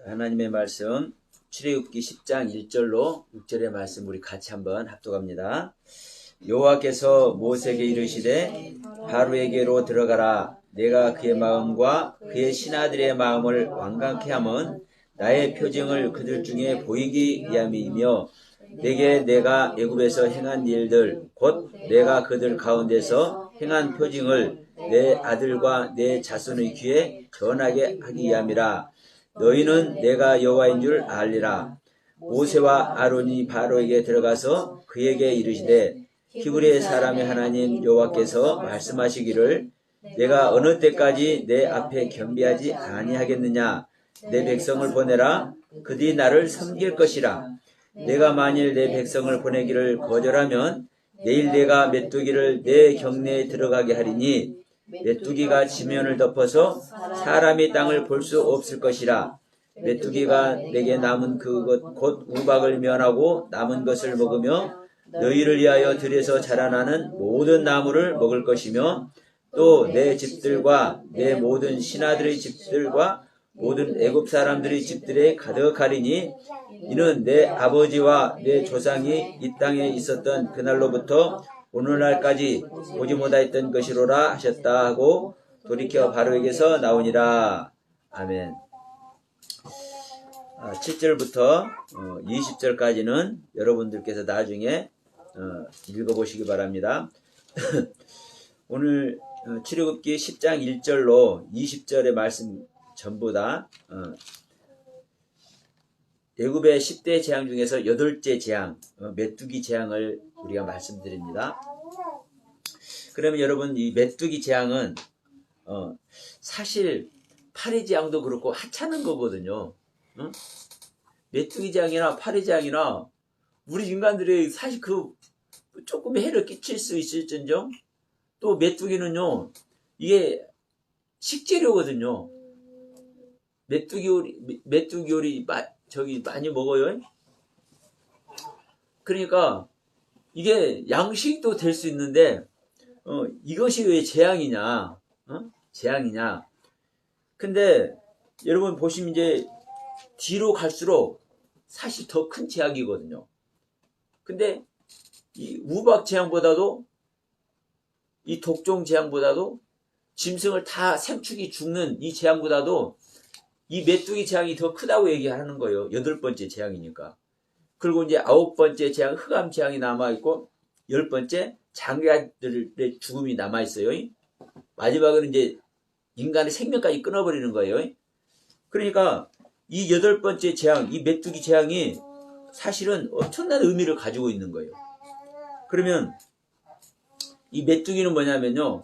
하나님의 말씀 출애굽기 10장 1절로 6절의 말씀 우리 같이 한번 합독합니다. 여호와께서 모세에게 이르시되 바로에게로 들어가라. 내가 그의 마음과 그의 신하들의 마음을 완강케 함은 나의 표징을 그들 중에 보이기 위함이며 내게 내가 애굽에서 행한 일들 곧 내가 그들 가운데서 행한 표징을 내 아들과 내 자손의 귀에 전하게 하기 위함이라. 너희는 내가 여호와인 줄 알리라. 모세와 아론이 바로에게 들어가서 그에게 이르시되 히브리의 사람의 하나님 여호와께서 말씀하시기를 내가 어느 때까지 내 앞에 겸비하지 아니하겠느냐. 내 백성을 보내라. 그들이 나를 섬길 것이라. 내가 만일 내 백성을 보내기를 거절하면 내일 내가 메뚜기를 내 경내에 들어가게 하리니 메뚜기가 지면을 덮어서 사람이 땅을 볼 수 없을 것이라. 메뚜기가 내게 남은 그것 곧 우박을 면하고 남은 것을 먹으며 너희를 위하여 들에서 자라나는 모든 나무를 먹을 것이며 또 내 집들과 내 모든 신하들의 집들과 모든 애굽 사람들의 집들에 가득하리니 이는 내 아버지와 내 조상이 이 땅에 있었던 그날로부터 오늘날까지 보지 못하였던 것이로라 하셨다 하고 돌이켜 바로에게서 나오니라. 아멘. 7절부터 20절까지는 여러분들께서 나중에 읽어보시기 바랍니다. 오늘 출애굽기 10장 1절로 20절의 말씀 전부 다 애굽의 10대 재앙 중에서 8째 재앙, 메뚜기 재앙을 우리가 말씀드립니다. 그러면 여러분 이 메뚜기 재앙은 사실 파리 재앙도 그렇고 하찮은 거거든요. 메뚜기 재앙이나 파리 재앙이나 우리 인간들이 사실 그 조금 해를 끼칠 수 있을진정 또 메뚜기는요 이게 식재료거든요. 메뚜기 요리 많이 먹어요. 그러니까 이게 양식도 될 수 있는데 이것이 왜 재앙이냐? 재앙이냐? 근데 여러분 보시면 이제 뒤로 갈수록 사실 더 큰 재앙이거든요. 근데 이 우박 재앙보다도 이 독종 재앙보다도 짐승을 다 생축이 죽는 이 재앙보다도 이 메뚜기 재앙이 더 크다고 얘기하는 거예요. 8번째 재앙이니까. 그리고 이제 9번째 재앙, 흑암 재앙이 남아있고, 10번째 장자들의 죽음이 남아있어요. 마지막은 이제 인간의 생명까지 끊어버리는 거예요. 그러니까 이 8번째 재앙, 이 메뚜기 재앙이 사실은 엄청난 의미를 가지고 있는 거예요. 그러면 이 메뚜기는 뭐냐면요,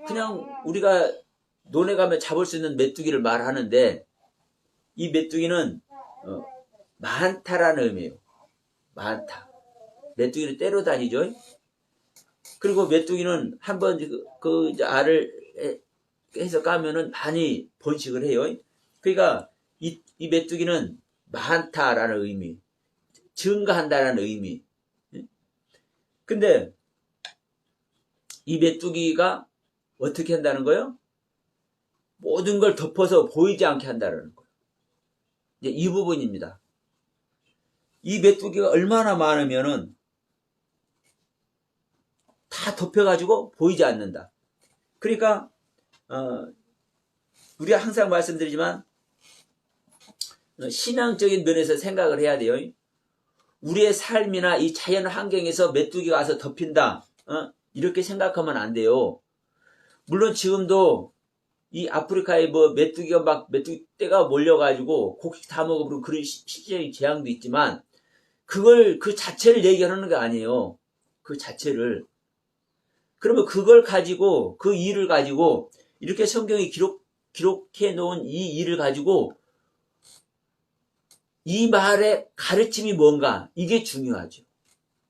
그냥 우리가 논에 가면 잡을 수 있는 메뚜기를 말하는데 이 메뚜기는 많다라는 의미예요. 많다. 메뚜기를 때려 다니죠. 그리고 메뚜기는 한번 그 알을 해서 까면은 많이 번식을 해요. 그러니까 이 메뚜기는 많다라는 의미, 증가한다라는 의미. 근데 이 메뚜기가 어떻게 한다는 거예요? 모든 걸 덮어서 보이지 않게 한다는 거예요. 이제 이 부분입니다. 이 메뚜기가 얼마나 많으면은 다 덮여가지고 보이지 않는다. 그러니까 우리가 항상 말씀드리지만 신앙적인 면에서 생각을 해야 돼요. 우리의 삶이나 이 자연 환경에서 메뚜기가 와서 덮인다. 이렇게 생각하면 안 돼요. 물론 지금도 이 아프리카에 메뚜기 떼가 몰려가지고 곡식 다 먹어버리고 그런 실제적인 재앙도 있지만 그 자체를 얘기하는 게 아니에요. 그 자체를. 그러면 그걸 가지고, 그 일을 가지고, 이렇게 성경이 기록해 놓은 이 일을 가지고, 이 말의 가르침이 뭔가, 이게 중요하죠.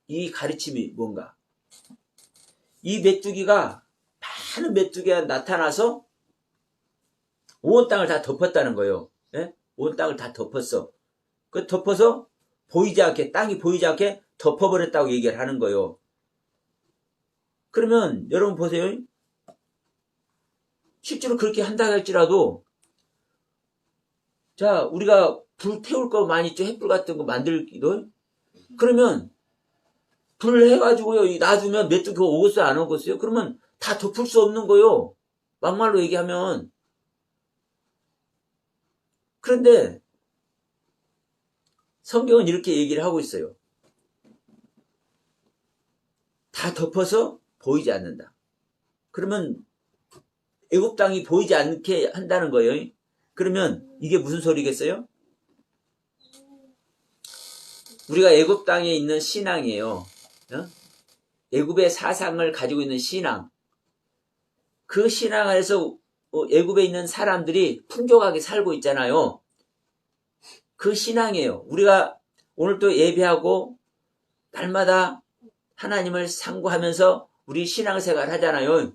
이 가르침이 뭔가. 이 메뚜기가, 많은 메뚜기가 나타나서, 온 땅을 다 덮었다는 거예요. 예? 온 땅을 다 덮었어. 그 덮어서, 땅이 보이지 않게 덮어버렸다고 얘기를 하는 거예요. 그러면 여러분 보세요. 실제로 그렇게 한다 할지라도 자, 우리가 불 태울 거 많이 있죠. 횃불 같은 거 만들기도. 그러면 불 해가지고요, 놔두면 메뚜기 오겠어요, 안 오겠어요? 그러면 다 덮을 수 없는 거요. 막말로 얘기하면. 그런데 성경은 이렇게 얘기를 하고 있어요. 다 덮어서 보이지 않는다. 그러면 애굽 땅이 보이지 않게 한다는 거예요. 그러면 이게 무슨 소리겠어요? 우리가 애굽 땅에 있는 신앙이에요. 애굽의 사상을 가지고 있는 신앙. 그 신앙 안에서 애굽에 있는 사람들이 풍족하게 살고 있잖아요. 그 신앙이에요. 우리가 오늘 또 예배하고 날마다 하나님을 상고하면서 우리 신앙생활 하잖아요.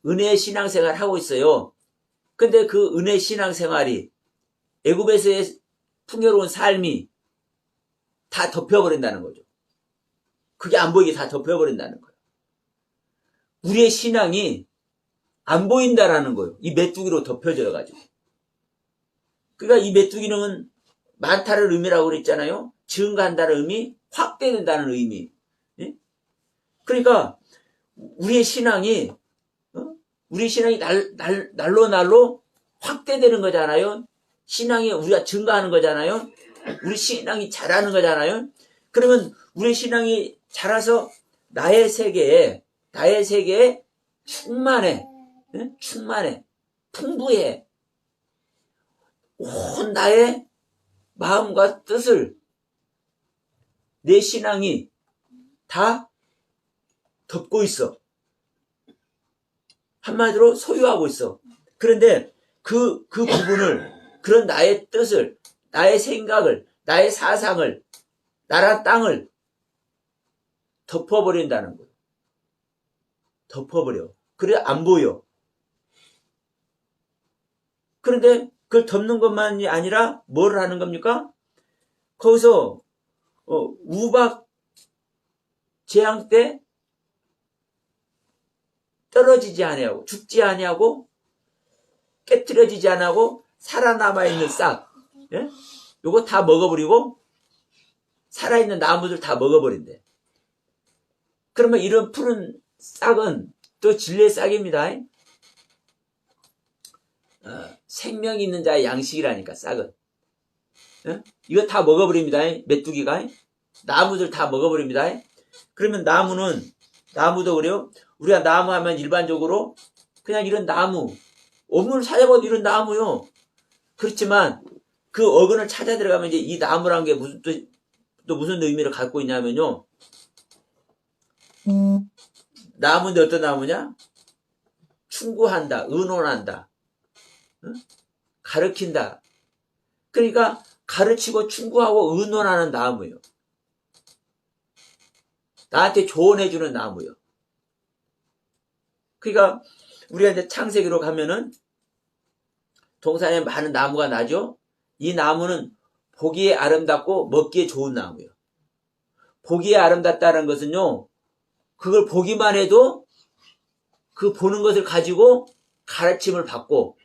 은혜의 신앙생활 하고 있어요. 근데 그 은혜 신앙생활이 애굽에서의 풍요로운 삶이 다 덮여버린다는 거죠. 그게 안 보이게 다 덮여버린다는 거예요. 우리의 신앙이 안 보인다라는 거예요. 이 메뚜기로 덮여져가지고. 그러니까 이 메뚜기는 많다는 의미라고 그랬잖아요. 증가한다는 의미, 확대된다는 의미. 예? 그러니까 우리의 신앙이 날로 확대되는 거잖아요. 신앙이 우리가 증가하는 거잖아요. 우리 신앙이 자라는 거잖아요. 그러면 우리 신앙이 자라서 나의 세계에 충만해. 충만해. 풍부해. 온 나의 마음과 뜻을 내 신앙이 다 덮고 있어. 한마디로 소유하고 있어. 그런데 그 부분을, 그런 나의 뜻을, 나의 생각을, 나의 사상을, 나라 땅을 덮어버린다는 거예요. 덮어버려. 그래 안 보여. 그런데 그걸 덮는 것만이 아니라 뭘 하는 겁니까? 거기서 우박 재앙 때 떨어지지 아니하고 죽지 아니하고 깨트려지지 아니하고 살아남아 있는 싹, 예? 요거 다 먹어버리고 살아있는 나무들 다 먹어버린대. 그러면 이런 푸른 싹은 또 진리의 싹입니다. 생명이 있는 자의 양식이라니까 싹은. 예? 이거 다 먹어버립니다. 메뚜기가. 나무들 다 먹어버립니다. 그러면 나무도 그래요. 우리가 나무 하면 일반적으로 그냥 이런 나무, 어문을 찾아봐도 이런 나무요. 그렇지만 그 어근을 찾아 들어가면 이제 이 나무라는 게 또 무슨 의미를 갖고 있냐면요. 나무인데 어떤 나무냐? 충고한다, 의논한다, 가르친다. 그러니까 가르치고 충고하고 의논하는 나무예요. 나한테 조언해주는 나무예요. 그러니까 우리가 이제 창세기로 가면은 동산에 많은 나무가 나죠. 이 나무는 보기에 아름답고 먹기에 좋은 나무예요. 보기에 아름답다는 것은요, 그걸 보기만 해도 그 보는 것을 가지고 가르침을 받고,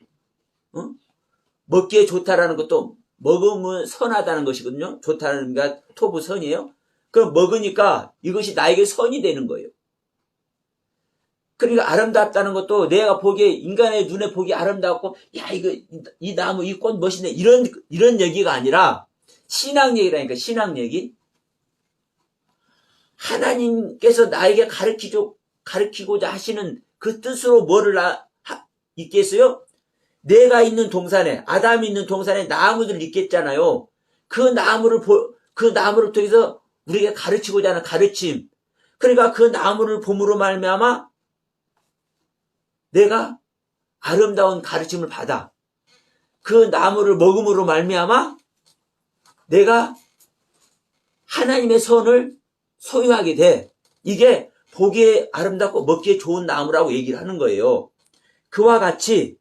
먹기에 좋다라는 것도 먹으면 선하다는 것이거든요. 좋다는 게 토부 선이에요. 그럼 먹으니까 이것이 나에게 선이 되는 거예요. 그러니까 아름답다는 것도 내가 보기에, 인간의 눈에 보기 아름답고, 야, 이 나무, 이 꽃 멋있네. 이런 얘기가 아니라, 신앙 얘기라니까, 신앙 얘기. 하나님께서 나에게 가르치고자 하시는 그 뜻으로 뭐를 있겠어요? 내가 있는 동산에, 아담이 있는 동산에 나무들을 있겠잖아요. 그 나무를 통해서 우리에게 가르치고자 하는 가르침. 그러니까 그 나무를 봄으로 말미암아 내가 아름다운 가르침을 받아. 그 나무를 먹음으로 말미암아 내가 하나님의 선을 소유하게 돼. 이게 보기에 아름답고 먹기에 좋은 나무라고 얘기를 하는 거예요. 그와 같이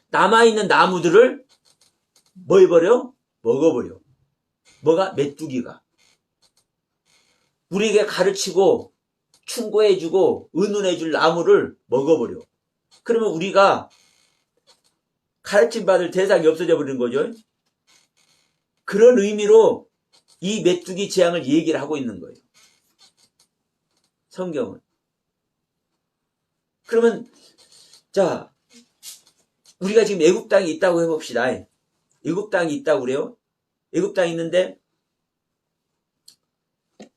남아있는 나무들을 뭐 해버려? 먹어버려. 뭐가? 메뚜기가. 우리에게 가르치고 충고해주고 의논해줄 나무를 먹어버려. 그러면 우리가 가르침 받을 대상이 없어져 버린 거죠. 그런 의미로 이 메뚜기 재앙을 얘기를 하고 있는 거예요. 성경은. 그러면 자, 우리가 지금 애굽 땅이 있다고 해봅시다. 애굽 땅이 있다고 그래요. 애굽 땅이 있는데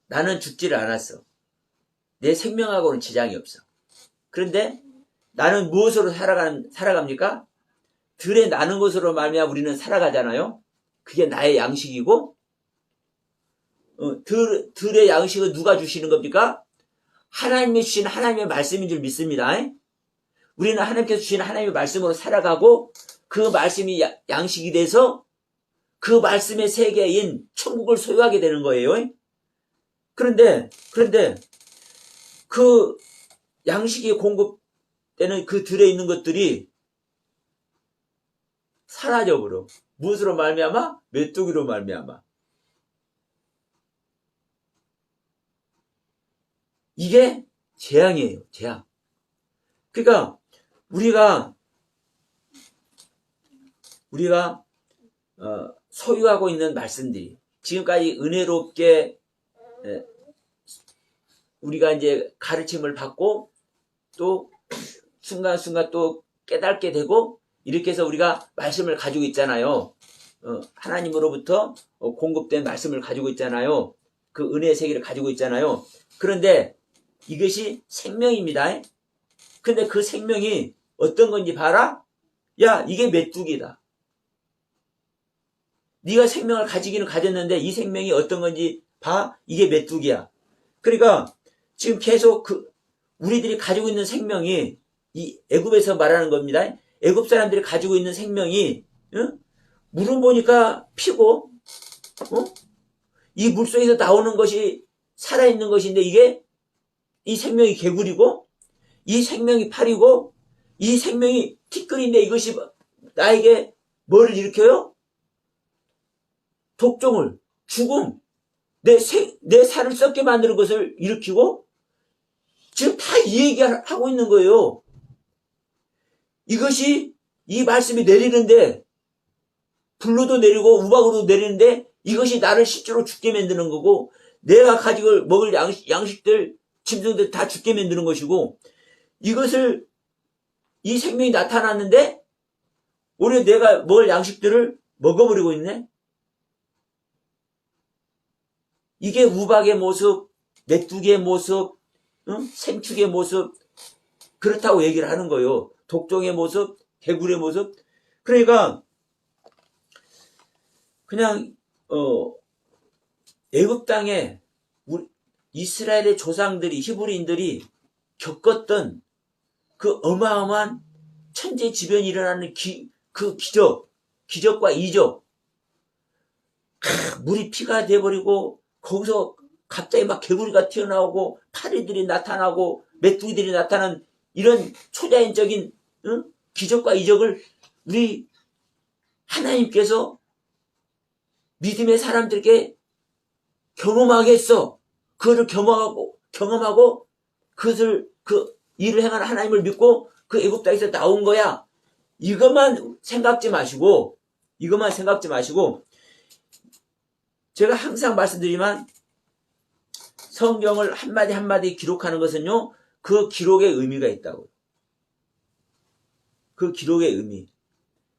나는 죽지를 않았어. 내 생명하고는 지장이 없어. 그런데 나는 무엇으로 살아갑니까? 들에 나는 것으로 말미암아 우리는 살아가잖아요. 그게 나의 양식이고, 들의 양식은 누가 주시는 겁니까? 하나님이 주신 하나님의 말씀인 줄 믿습니다. 우리는 하나님께서 주신 하나님의 말씀으로 살아가고, 그 말씀이 양식이 돼서 그 말씀의 세계인 천국을 소유하게 되는 거예요. 그런데 그 양식이 공급되는 그 들에 있는 것들이 사라져버려. 무엇으로 말미암아? 메뚜기로 말미암아. 이게 재앙이에요. 재앙. 그러니까 우리가 소유하고 있는 말씀들이 지금까지 은혜롭게 우리가 이제 가르침을 받고 또 순간순간 또 깨닫게 되고 이렇게 해서 우리가 말씀을 가지고 있잖아요. 하나님으로부터 공급된 말씀을 가지고 있잖아요. 그 은혜의 세계를 가지고 있잖아요. 그런데 이것이 생명입니다. 근데 그 생명이 어떤 건지 봐라? 야, 이게 메뚜기다. 네가 생명을 가지기는 가졌는데 이 생명이 어떤 건지 봐? 이게 메뚜기야. 그러니까 지금 계속 우리들이 가지고 있는 생명이 이 애굽에서 말하는 겁니다. 애굽 사람들이 가지고 있는 생명이 물은 보니까 피고 이 물속에서 나오는 것이 살아있는 것인데 이게 이 생명이 개구리고 이 생명이 팔이고 이 생명이 티끌인데 이것이 나에게 뭐를 일으켜요? 독종을, 죽음, 내 살을 썩게 만드는 것을 일으키고 지금 다 이 얘기하고 있는 거예요. 이것이 이 말씀이 내리는데 불로도 내리고 우박으로도 내리는데 이것이 나를 실제로 죽게 만드는 거고 내가 가지고 먹을 양식들, 짐승들 다 죽게 만드는 것이고 이것을 이 생명이 나타났는데 오히려 내가 먹을 양식들을 먹어버리고 있네. 이게 우박의 모습, 메뚜기의 모습, 생축의 모습 그렇다고 얘기를 하는 거예요. 독종의 모습, 개구리의 모습. 그러니까 그냥 애굽 땅에 이스라엘의 조상들이 히브리인들이 겪었던 그 어마어마한 천재지변이 일어나는 그 기적과 이적. 물이 피가 돼버리고 거기서 갑자기 막 개구리가 튀어나오고 파리들이 나타나고 메뚜기들이 나타난 이런 초자연적인 기적과 이적을 우리 하나님께서 믿음의 사람들에게 경험하게 했어. 그것을 경험하고 그것을 그 일을 행하는 하나님을 믿고 그 애굽 땅에서 나온 거야. 이것만 생각지 마시고 제가 항상 말씀드리지만 성경을 한마디 한마디 기록하는 것은요. 그 기록의 의미가 있다고. 그 기록의 의미.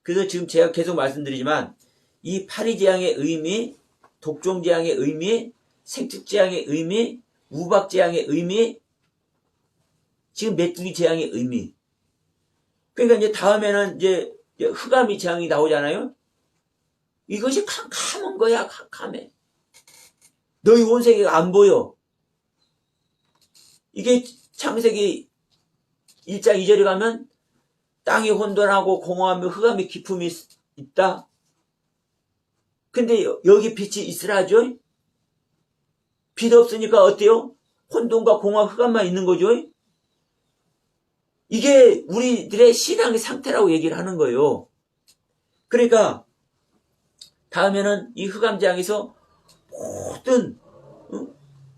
그래서 지금 제가 계속 말씀드리지만 이 파리재앙의 의미, 독종재앙의 의미, 생축재앙의 의미, 우박재앙의 의미, 지금 메뚜기 재앙의 의미. 그러니까 이제 다음에는 이제 흑암이 재앙이 나오잖아요. 이것이 캄캄한 거야, 캄캄해. 너희 온 세계가 안 보여. 이게 창세기 1장 2절에 가면 땅이 혼돈하고 공허하며 흑암의 기품이 있다. 근데 여기 빛이 있으라죠? 빛 없으니까 어때요? 혼돈과 공허, 흑암만 있는 거죠? 이게 우리들의 신앙의 상태라고 얘기를 하는 거예요. 그러니까 다음에는 이 흑암재앙에서 모든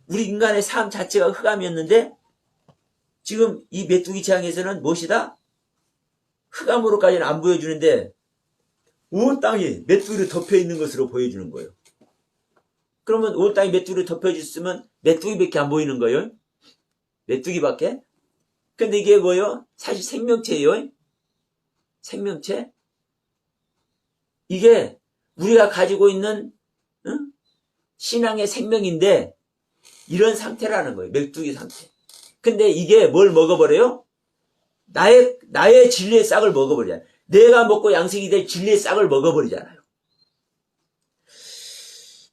우리 인간의 삶 자체가 흑암이었는데 지금 이 메뚜기 재앙에서는 무엇이다? 흑암으로까지는 안 보여주는데 온 땅이 메뚜기로 덮여 있는 것으로 보여주는 거예요. 그러면 온 땅이 메뚜기로 덮여져 있으면 메뚜기밖에 안 보이는 거예요. 메뚜기밖에. 근데 이게 뭐예요? 사실 생명체예요. 생명체. 이게 우리가 가지고 있는 신앙의 생명인데 이런 상태라는 거예요. 메뚜기 상태. 근데 이게 뭘 먹어버려요? 나의 진리의 싹을 먹어버리잖아요. 내가 먹고 양식이 될 진리의 싹을 먹어버리잖아요.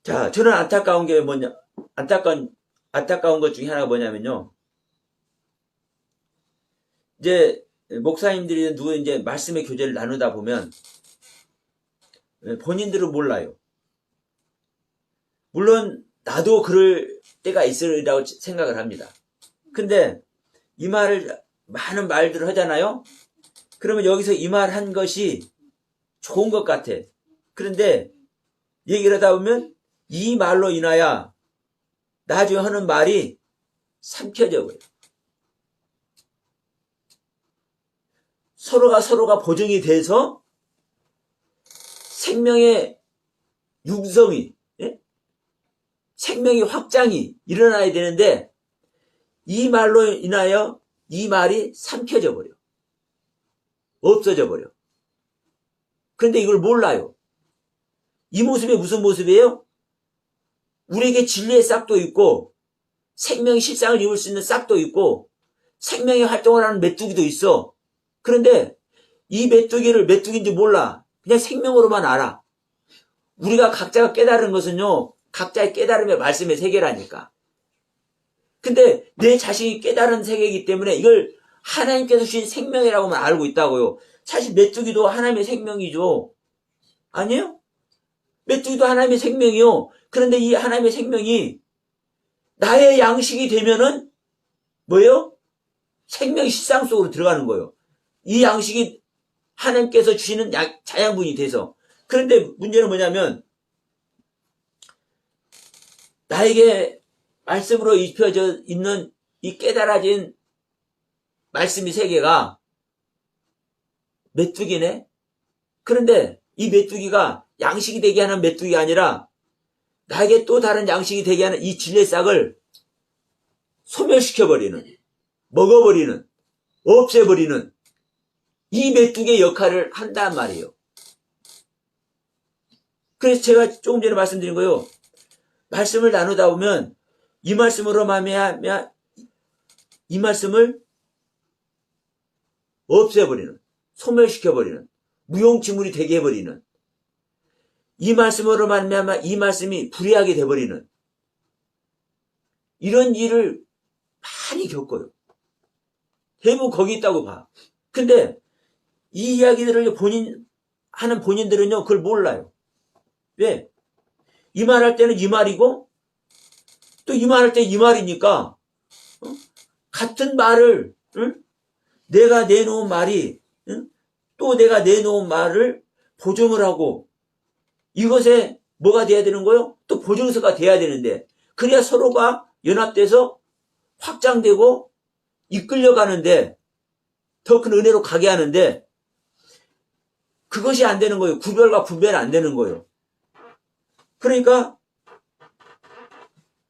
자, 저는 안타까운 게 뭐냐, 안타까운 것 중에 하나가 뭐냐면요. 이제, 목사님들이 누구 이제 말씀의 교제를 나누다 보면, 본인들은 몰라요. 물론, 나도 그럴 때가 있으리라고 생각을 합니다. 근데, 이 말을, 많은 말들을 하잖아요? 그러면 여기서 이 말 한 것이 좋은 것 같아. 그런데, 얘기를 하다 보면, 이 말로 인하여 나중에 하는 말이 삼켜져 버려요. 서로가 보정이 돼서 생명의 육성이, 예? 생명의 확장이 일어나야 되는데 이 말로 인하여 이 말이 삼켜져 버려. 없어져 버려. 그런데 이걸 몰라요. 이 모습이 무슨 모습이에요? 우리에게 진리의 싹도 있고 생명의 실상을 입을 수 있는 싹도 있고 생명의 활동을 하는 메뚜기도 있어. 그런데 이 메뚜기인지 몰라. 그냥 생명으로만 알아. 우리가 각자가 깨달은 것은요, 각자의 깨달음의 말씀의 세계라니까. 근데 내 자신이 깨달은 세계이기 때문에 이걸 하나님께서 주신 생명이라고만 알고 있다고요. 사실 메뚜기도 하나님의 생명이죠. 아니에요? 메뚜기도 하나님의 생명이요. 그런데 이 하나님의 생명이 나의 양식이 되면은 뭐예요? 생명의 실상 속으로 들어가는 거예요. 이 양식이 하나님께서 주시는 자양분이 돼서. 그런데 문제는 뭐냐면 나에게 말씀으로 입혀져 있는 이 깨달아진 말씀의 세계가 메뚜기네. 그런데 이 메뚜기가 양식이 되게 하는 메뚜기가 아니라 나에게 또 다른 양식이 되게 하는 이 진리의 싹을 소멸시켜버리는, 먹어버리는, 없애버리는 이 메뚜기의 역할을 한단 말이에요. 그래서 제가 조금 전에 말씀드린 거예요. 말씀을 나누다 보면 이 말씀으로 말미암아 이 말씀을 없애버리는, 소멸시켜버리는, 무용지물이 되게 해버리는, 이 말씀으로 말미암아 이 말씀이 불의하게 돼버리는 이런 일을 많이 겪어요. 대부분 거기 있다고 봐. 근데 이 이야기들을 하는 본인들은요, 그걸 몰라요. 왜? 이 말 할 때는 이 말이고, 또 이 말 할 때 이 말이니까, 같은 말을, 내가 내놓은 말이, 또 내가 내놓은 말을 보정을 하고, 이것에 뭐가 돼야 되는 거요? 또 보정서가 돼야 되는데, 그래야 서로가 연합돼서 확장되고, 이끌려가는데, 더 큰 은혜로 가게 하는데, 그것이 안 되는 거예요. 구별과 분별이 안 되는 거예요. 그러니까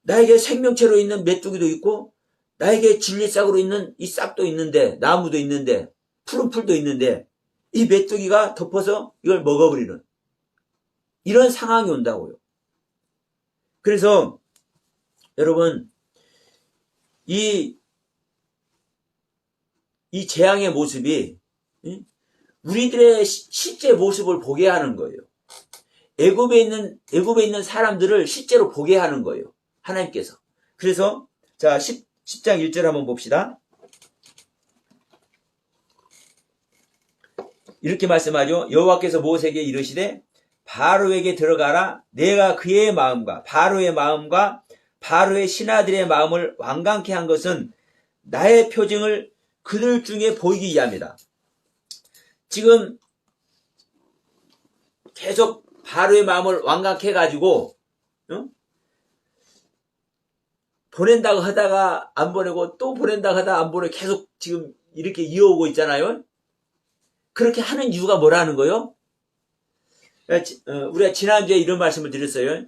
나에게 생명체로 있는 메뚜기도 있고 나에게 진리싹으로 있는 이 싹도 있는데 나무도 있는데 푸른 풀도 있는데 이 메뚜기가 덮어서 이걸 먹어버리는 이런 상황이 온다고요. 그래서 여러분 이 재앙의 모습이 우리들의 실제 모습을 보게 하는 거예요. 애굽에 있는 사람들을 실제로 보게 하는 거예요. 하나님께서. 그래서 자 10장 1절 한번 봅시다. 이렇게 말씀하죠. 여호와께서 모세에게 이르시되 바로에게 들어가라. 내가 그의 마음과 바로의 신하들의 마음을 완강케 한 것은 나의 표징을 그들 중에 보이기 위함이다. 지금 계속 바로의 마음을 완강케 해가지고 보낸다고 하다가 안 보내고 또 보낸다고 하다가 안 보내고 계속 지금 이렇게 이어오고 있잖아요. 그렇게 하는 이유가 뭐라는 거예요? 우리가 지난주에 이런 말씀을 드렸어요.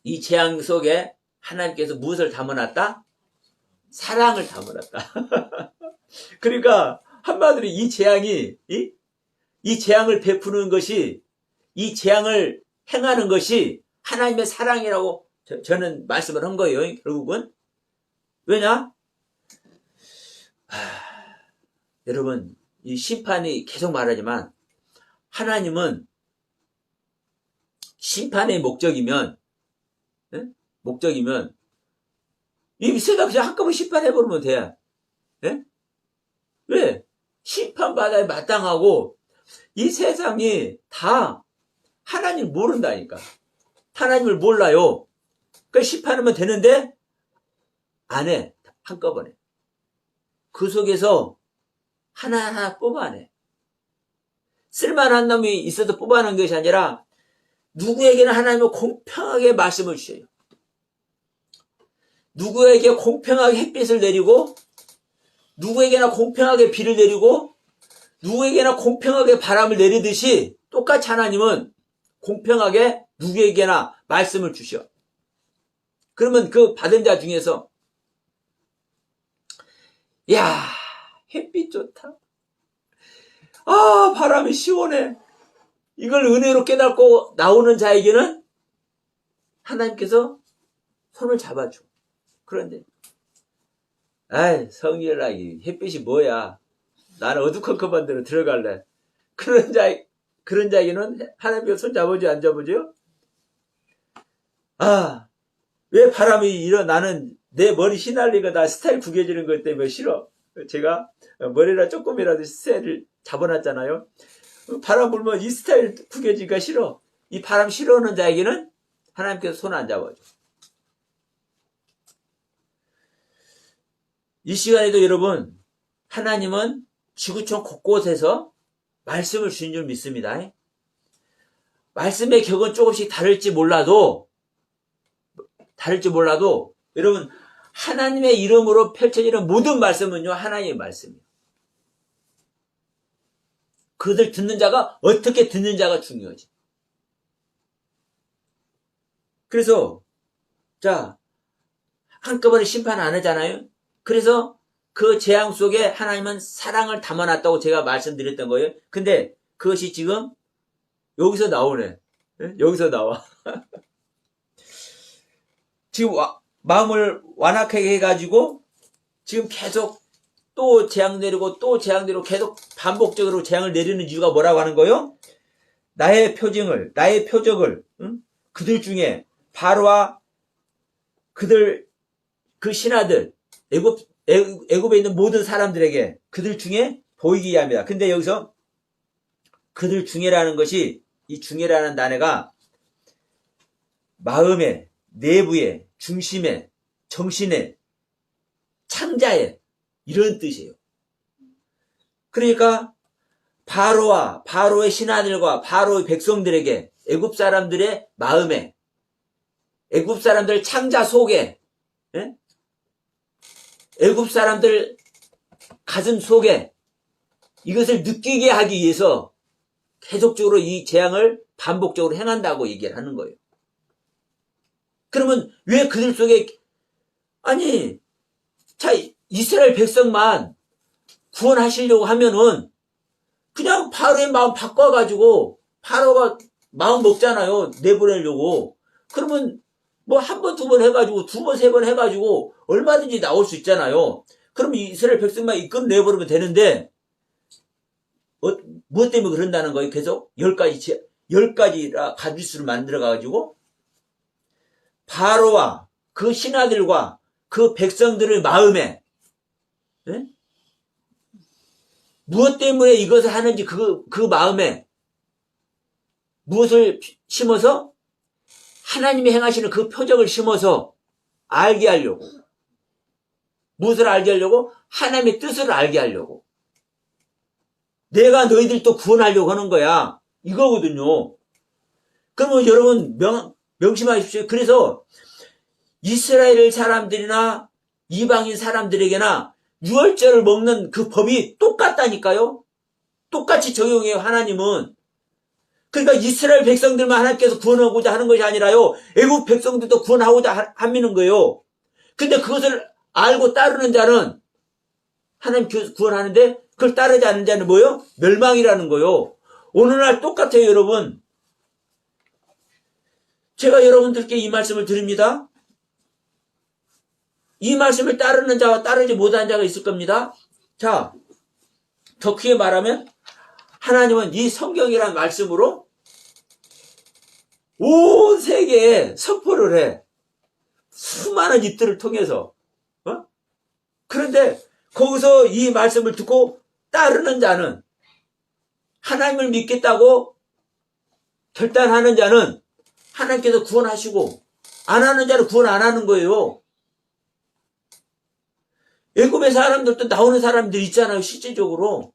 이 재앙 속에 하나님께서 무엇을 담아놨다? 사랑을 담아놨다. 그러니까 한마디로 이 재앙이 이 재앙을 베푸는 것이, 이 재앙을 행하는 것이 하나님의 사랑이라고 저는 말씀을 한 거예요. 결국은 왜냐? 여러분, 이 심판이 계속 말하지만 하나님은 심판의 목적이면 이 세상 그냥 한꺼번에 심판해버리면 돼. 예? 왜? 심판받아야 마땅하고 이 세상이 다 하나님을 모른다니까. 하나님을 몰라요. 그러니까 심판하면 되는데 안 해. 한꺼번에. 그 속에서 하나하나 뽑아내. 쓸만한 놈이 있어도 뽑아내는 것이 아니라 누구에게는 하나님은 공평하게 말씀을 주셔요. 누구에게 공평하게 햇빛을 내리고 누구에게나 공평하게 비를 내리고 누구에게나 공평하게 바람을 내리듯이 똑같이 하나님은 공평하게 누구에게나 말씀을 주셔. 그러면 그 받은 자 중에서 야, 햇빛 좋다. 아, 바람이 시원해. 이걸 은혜로 깨닫고 나오는 자에게는 하나님께서 손을 잡아줘. 그런데 아이, 성일아, 이 햇빛이 뭐야? 나는 어두컴컴한 데로 들어갈래. 그런 자에게는 하나님께서 손 잡아줘, 안 잡아줘요? 아, 왜 바람이 일어? 나는 내 머리 휘날리고 나 스타일 구겨지는 것 때문에 싫어. 제가 머리라 조금이라도 스타일을 잡아놨잖아요. 바람 불면 이 스타일 구겨지기가 싫어. 이 바람 싫어하는 자에게는 하나님께서 손 안 잡아줘. 이 시간에도 여러분, 하나님은 지구촌 곳곳에서 말씀을 주신 줄 믿습니다. 말씀의 격은 조금씩 다를지 몰라도 여러분, 하나님의 이름으로 펼쳐지는 모든 말씀은요, 하나님의 말씀이에요. 그들 듣는 자가 어떻게 듣는 자가 중요하지. 그래서 자, 한꺼번에 심판 안 하잖아요. 그래서 그 재앙 속에 하나님은 사랑을 담아놨다고 제가 말씀드렸던 거예요. 근데 그것이 지금 여기서 나오네. 여기서 나와. 지금 마음을 완악하게 해가지고 지금 계속 또 재앙 내리고 또 재앙 내리고 계속 반복적으로 재앙을 내리는 이유가 뭐라고 하는 거예요? 나의 표적을 그들 중에 바로와 그들 그 신하들 애굽에 있는 모든 사람들에게 그들 중에 보이게 합니다. 근데 여기서 그들 중에라는 것이, 이 중에라는 단어가 마음에, 내부에, 중심에, 정신에, 창자에 이런 뜻이에요. 그러니까 바로와 바로의 신하들과 바로의 백성들에게, 애굽 사람들의 마음에, 애굽 사람들 창자 속에, 애굽 사람들 가슴 속에 이것을 느끼게 하기 위해서 계속적으로 이 재앙을 반복적으로 행한다고 얘기를 하는 거예요. 그러면 왜 그들 속에, 아니, 자, 이스라엘 백성만 구원하시려고 하면은 그냥 바로의 마음 바꿔가지고 바로가 마음 먹잖아요. 내보내려고. 그러면 뭐 한 번, 두 번 해가지고, 두 번, 세 번 해가지고, 얼마든지 나올 수 있잖아요. 그럼 이스라엘 백성만 이끌어 내버리면 되는데, 무엇 때문에 그런다는 거예요? 계속 10가지라 가짓수를 만들어가지고, 바로와 그 신하들과 그 백성들의 마음에, 무엇 때문에 이것을 하는지 그 마음에 무엇을 심어서? 하나님이 행하시는 그 표적을 심어서 알게 하려고. 무엇을 알게 하려고? 하나님의 뜻을 알게 하려고. 내가 너희들 또 구원하려고 하는 거야. 이거거든요. 그러면 여러분 명심하십시오. 그래서 이스라엘 사람들이나 이방인 사람들에게나 유월절을 먹는 그 법이 똑같다니까요. 똑같이 적용해요, 하나님은. 그러니까 이스라엘 백성들만 하나님께서 구원하고자 하는 것이 아니라요, 애국 백성들도 구원하고자 하는 거예요. 근데 그것을 알고 따르는 자는 하나님 구원하는데 그걸 따르지 않는 자는 뭐예요? 멸망이라는 거예요. 오늘날 똑같아요, 여러분. 제가 여러분들께 이 말씀을 드립니다. 이 말씀을 따르는 자와 따르지 못하는 자가 있을 겁니다. 자, 더 크게 말하면 하나님은 이 성경이라는 말씀으로 온 세계에 선포를 해. 수많은 입들을 통해서. 그런데 거기서 이 말씀을 듣고 따르는 자는, 하나님을 믿겠다고 결단하는 자는 하나님께서 구원하시고, 안 하는 자는 구원 안 하는 거예요. 애굽의 사람들도 나오는 사람들 있잖아요, 실제적으로.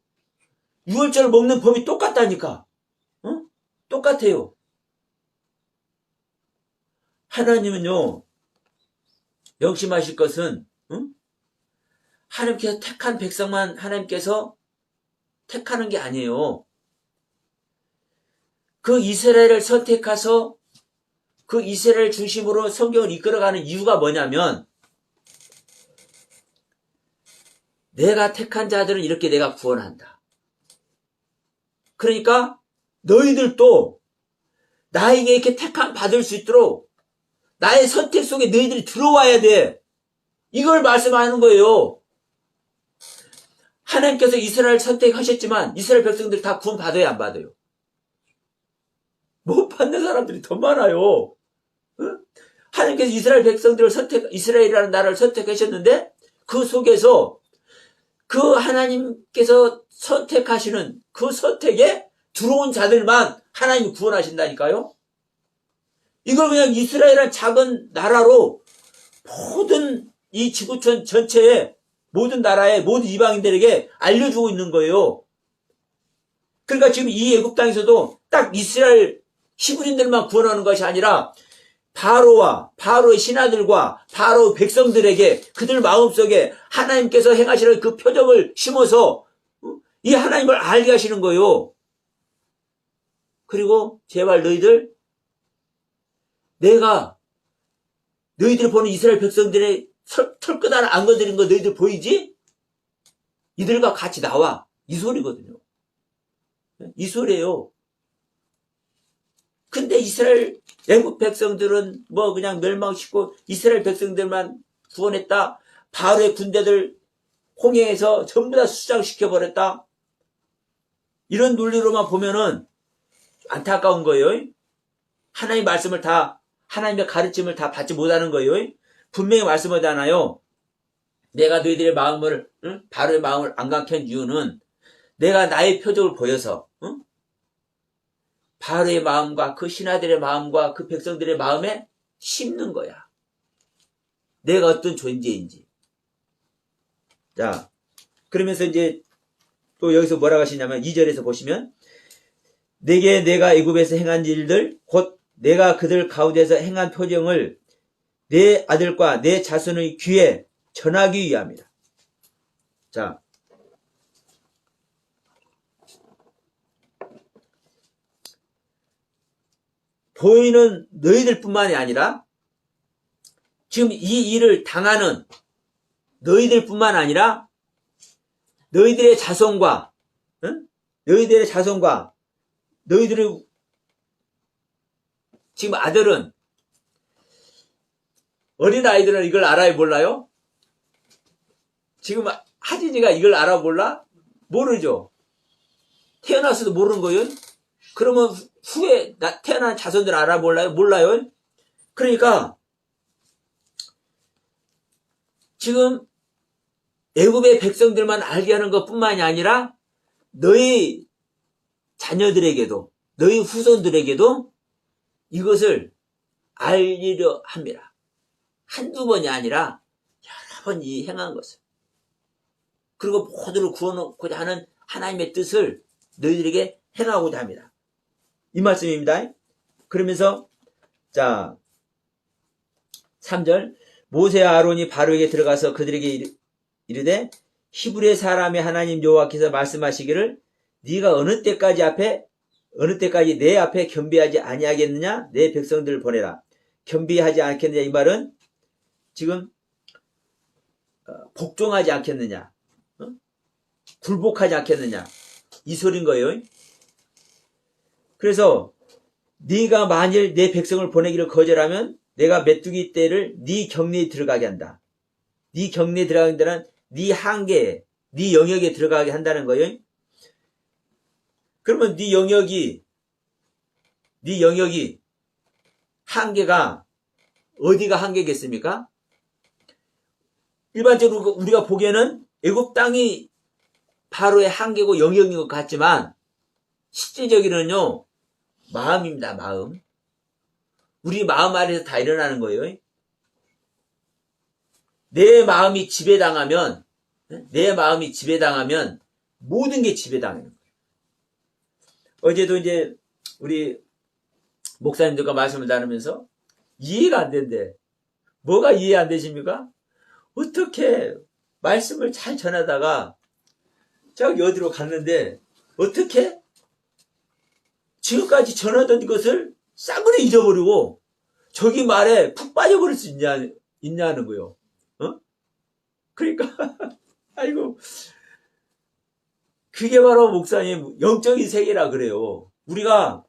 유월절 먹는 법이 똑같다니까. 똑같아요. 하나님은요, 명심하실 것은, 하나님께서 택한 백성만 하나님께서 택하는 게 아니에요. 그 이스라엘을 선택해서 그 이스라엘 중심으로 성경을 이끌어가는 이유가 뭐냐면, 내가 택한 자들은 이렇게 내가 구원한다. 그러니까 너희들도 나에게 이렇게 택함 받을 수 있도록 나의 선택 속에 너희들이 들어와야 돼. 이걸 말씀하는 거예요. 하나님께서 이스라엘 선택하셨지만 이스라엘 백성들 다 구원 받아야 안 받아요? 못 받는 사람들이 더 많아요. 하나님께서 이스라엘 백성들을 이스라엘이라는 나라를 선택하셨는데 그 속에서 그 하나님께서 선택하시는 그 선택에 들어온 자들만 하나님이 구원하신다니까요. 이걸 그냥 이스라엘이라는 작은 나라로 모든 이 지구촌 전체에 모든 나라의 모든 이방인들에게 알려주고 있는 거예요. 그러니까 지금 이 애굽 땅에서도 딱 이스라엘 히브리인들만 구원하는 것이 아니라 바로와 바로의 신하들과 바로 백성들에게 그들 마음속에 하나님께서 행하시는 그 표적을 심어서 이 하나님을 알게 하시는 거예요. 그리고 제발 내가 너희들이 보는 이스라엘 백성들의 털끝 하나 안 건드린 거 너희들 보이지? 이들과 같이 나와. 이 소리거든요. 이 소리예요. 근데 이스라엘 애국 백성들은 뭐 그냥 멸망시키고 이스라엘 백성들만 구원했다. 바로의 군대들 홍해에서 전부 다 수장시켜버렸다. 이런 논리로만 보면은 안타까운 거예요. 하나님의 말씀을 하나님의 가르침을 다 받지 못하는 거예요. 분명히 말씀하잖아요. 내가 너희들의 마음을, 바로의 마음을 안 갖게 한 이유는 내가 나의 표적을 보여서, 바로의 마음과 그 신하들의 마음과 그 백성들의 마음에 심는 거야. 내가 어떤 존재인지. 자, 그러면서 이제 또 여기서 뭐라고 하시냐면 2절에서 보시면 내게 내가 애굽에서 행한 일들 곧 내가 그들 가운데서 행한 표정을 내 아들과 내 자손의 귀에 전하기 위함이다. 자, 보이는 너희들뿐만이 아니라 지금 이 일을 당하는 너희들뿐만 아니라 너희들의 자손과 너희들의 자손과 너희들의 지금 아들은 어린아이들은 이걸 알아요? 몰라요? 지금 하진이가 이걸 알아 몰라? 모르죠. 태어나서도 모르는 거예요. 그러면 후에 태어난 자손들 알아 몰라요? 몰라요. 그러니까 지금 애굽의 백성들만 알게 하는 것뿐만이 아니라 너희 자녀들에게도 너희 후손들에게도 이것을 알리려 합니다. 한두 번이 아니라 여러 번 이 행한 것을. 그리고 모두를 구원하고자 하는 하나님의 뜻을 너희들에게 행하고자 합니다. 이 말씀입니다. 그러면서 자 3절 모세와 아론이 바로에게 들어가서 그들에게 이르되 히브리 사람의 하나님 여호와께서 말씀하시기를 네가 어느 때까지 앞에 어느 때까지 내 앞에 겸비하지 아니하겠느냐? 내 백성들을 보내라. 겸비하지 않겠느냐? 이 말은 지금 복종하지 않겠느냐? 굴복하지 않겠느냐? 이 소린 거예요. 그래서 네가 만일 내 백성을 보내기를 거절하면 내가 메뚜기 떼를 네 경내에 들어가게 한다. 네 경내에 들어가게 한다는 네 한계에, 네 영역에 들어가게 한다는 거예요. 그러면 네 영역이 한계가 어디가 한계겠습니까? 일반적으로 우리가 보기에는 애굽 땅이 바로의 한계고 영역인 것 같지만 실제적으로는요, 마음입니다. 마음. 우리 마음 아래에서 다 일어나는 거예요. 내 마음이 지배당하면 모든 게 지배당하는 거예요. 어제도 이제 우리 목사님들과 말씀을 나누면서 이해가 안 된대. 뭐가 이해 안 되십니까? 어떻게 말씀을 잘 전하다가 저기 어디로 갔는데 어떻게 지금까지 전하던 것을 싸그리 잊어버리고 저기 말에 푹 빠져버릴 수 있냐는 거요. 그러니까 아이고, 그게 바로 목사님 영적인 세계라 그래요. 우리가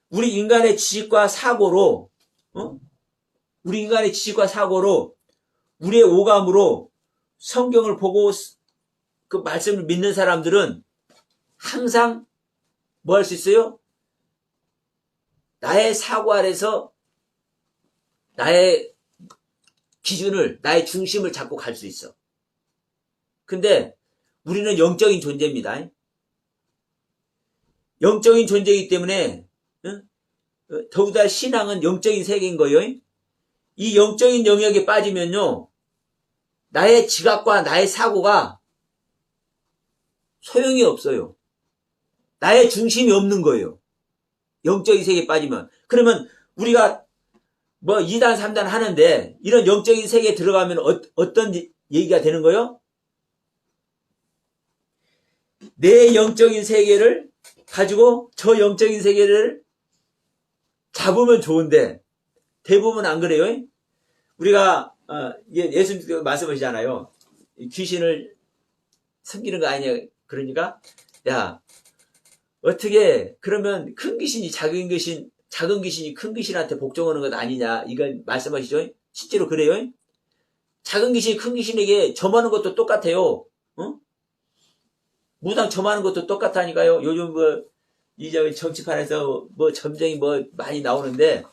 우리 인간의 지식과 사고로 우리의 오감으로 성경을 보고 그 말씀을 믿는 사람들은 항상 뭐 할 수 있어요? 나의 사고 아래서 나의 기준을, 나의 중심을 잡고 갈 수 있어. 근데 우리는 영적인 존재입니다. 영적인 존재이기 때문에 더욱더 신앙은 영적인 세계인 거예요. 이 영적인 영역에 빠지면요, 나의 지각과 나의 사고가 소용이 없어요. 나의 중심이 없는 거예요. 영적인 세계에 빠지면. 그러면 우리가 뭐 2단, 3단 하는데 이런 영적인 세계에 들어가면 어떤 얘기가 되는 거예요? 내 영적인 세계를 가지고 저 영적인 세계를 잡으면 좋은데 대부분 안 그래요. 우리가 예수님께서 말씀하시잖아요. 귀신을 섬기는 거 아니냐. 그러니까 야, 어떻게 그러면 큰 귀신이 작은 귀신이 큰 귀신한테 복종하는 것 아니냐, 이건 말씀하시죠. 실제로 그래요. 작은 귀신이 큰 귀신에게 점하는 것도 똑같아요. 무당 점하는 것도 똑같다니까요. 요즘 이 정치판에서 점쟁이 많이 나오는데,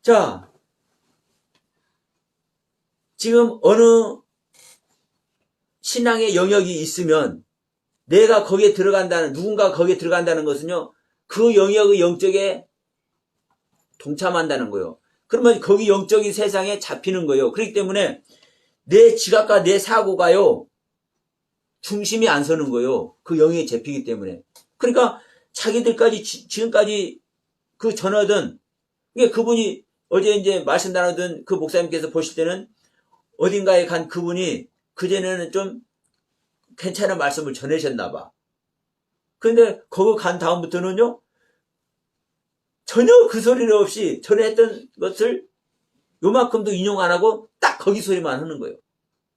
자, 지금 어느 신앙의 영역이 있으면 내가 거기에 누군가가 거기에 들어간다는 것은요, 그 영역의 영적에 동참한다는 거예요. 그러면 거기 영적인 세상에 잡히는 거예요. 그렇기 때문에 내 지각과 내 사고가요, 중심이 안 서는 거예요. 그 영역에 잡히기 때문에. 그러니까 자기들까지 지금까지 그 전하던, 그러니까 그분이 어제 이제 말씀 나누던 그 목사님께서 보실 때는 어딘가에 간 그분이 그전에는 좀 괜찮은 말씀을 전하셨나 봐. 근데 거기 간 다음부터는요, 전혀 그 소리를 없이 전에 했던 것을 요만큼도 인용 안 하고 딱 거기 소리만 하는 거예요.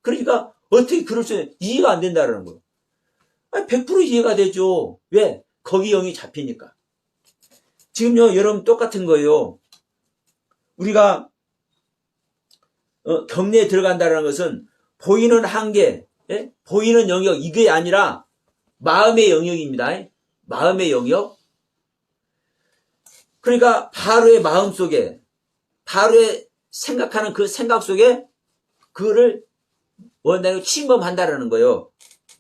그러니까 어떻게 그럴 수 있는, 이해가 안 된다는 거예요. 100% 이해가 되죠. 왜? 거기 영이 잡히니까. 지금요, 여러분 똑같은 거예요. 우리가 경내에 들어간다는 것은 보이는 한계, 보이는 영역, 이게 아니라 마음의 영역입니다. 마음의 영역. 그러니까 바로의 마음 속에, 바로의 생각하는 그 생각 속에 그거를 원단으로 침범한다라는 거예요.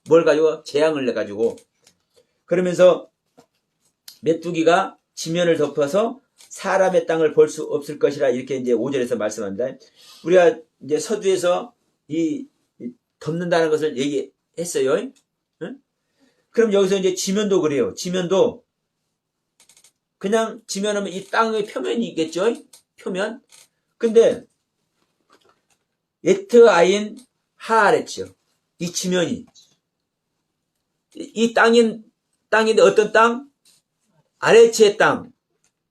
뭘 가지고? 재앙을 내가지고. 그러면서 메뚜기가 지면을 덮어서 사람의 땅을 볼 수 없을 것이라, 이렇게 이제 5절에서 말씀합니다. 우리가 이제 서두에서 이 덮는다는 것을 얘기했어요. 응? 그럼 여기서 이제 지면도 그래요. 지면도 그냥 지면하면 이 땅의 표면이 있겠죠? 표면. 근데 에트 아인 하아레츠요. 이 지면이. 이 땅인데 어떤 땅? 아레츠의 땅.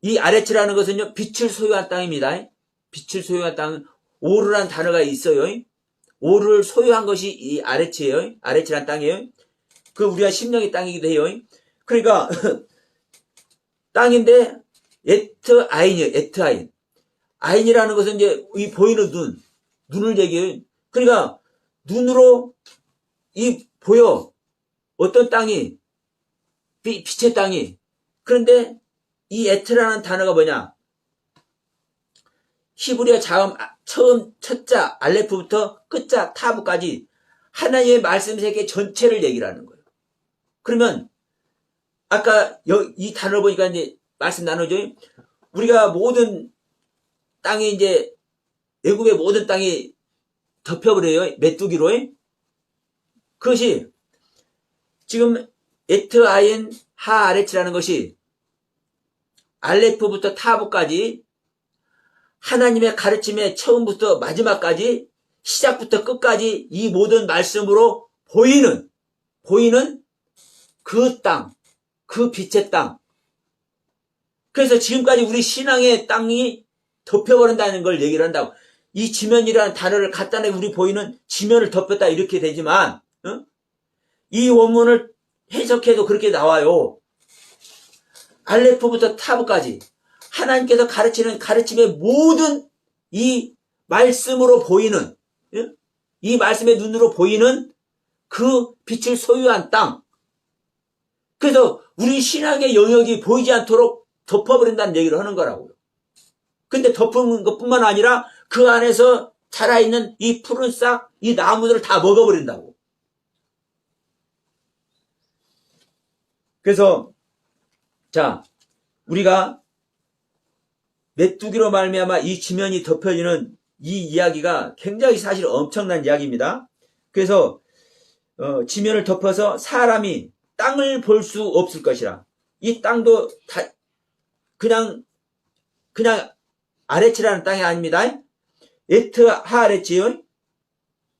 이 아레츠라는 것은요, 빛을 소유한 땅입니다. 빛을 소유한 땅은 오르란 단어가 있어요. 오르를 소유한 것이 이 아레츠예요. 아레츠란 땅이에요. 그 우리가 심령의 땅이기도 해요. 그러니까 땅인데 에트 아인이에요. 에트 아인. 아인이라는 것은 이제 이 보이는 눈을 얘기해요. 그러니까 눈으로 이 보여. 어떤 땅이 빛의 땅이. 그런데 이 에트라는 단어가 뭐냐? 히브리어 자음 처음 첫자 알레프부터 끝자 타브까지 하나님의 말씀 세계 전체를 얘기를 하는 거예요. 그러면 아까 이 단어를 보니까 이제 말씀 나누죠. 우리가 모든 땅이 이제 애굽의 모든 땅이 덮여버려요. 메뚜기로. 그것이 지금 에트 아인 하 아레츠라는 것이 알레프부터 타브까지 하나님의 가르침의 처음부터 마지막까지 시작부터 끝까지 이 모든 말씀으로 보이는 그 땅, 그 빛의 땅. 그래서 지금까지 우리 신앙의 땅이 덮여버린다는 걸 얘기를 한다고. 이 지면이라는 단어를 갖다 내 우리 보이는 지면을 덮였다 이렇게 되지만 이 원문을 해석해도 그렇게 나와요. 알레프부터 타브까지 하나님께서 가르치는 가르침의 모든 이 말씀으로 보이는 이 말씀의 눈으로 보이는 그 빛을 소유한 땅. 그래서 우리 신앙의 영역이 보이지 않도록 덮어버린다는 얘기를 하는 거라고요. 근데 덮은 것뿐만 아니라 그 안에서 자라있는 이 푸른 싹, 이 나무들을 다 먹어버린다고. 그래서 자, 우리가 메뚜기로 말미암아 이 지면이 덮여지는 이 이야기가 굉장히 사실 엄청난 이야기입니다. 그래서 지면을 덮어서 사람이 땅을 볼 수 없을 것이라. 이 땅도 다 그냥 아레츠라는 땅이 아닙니다. 에트 하아레츠요.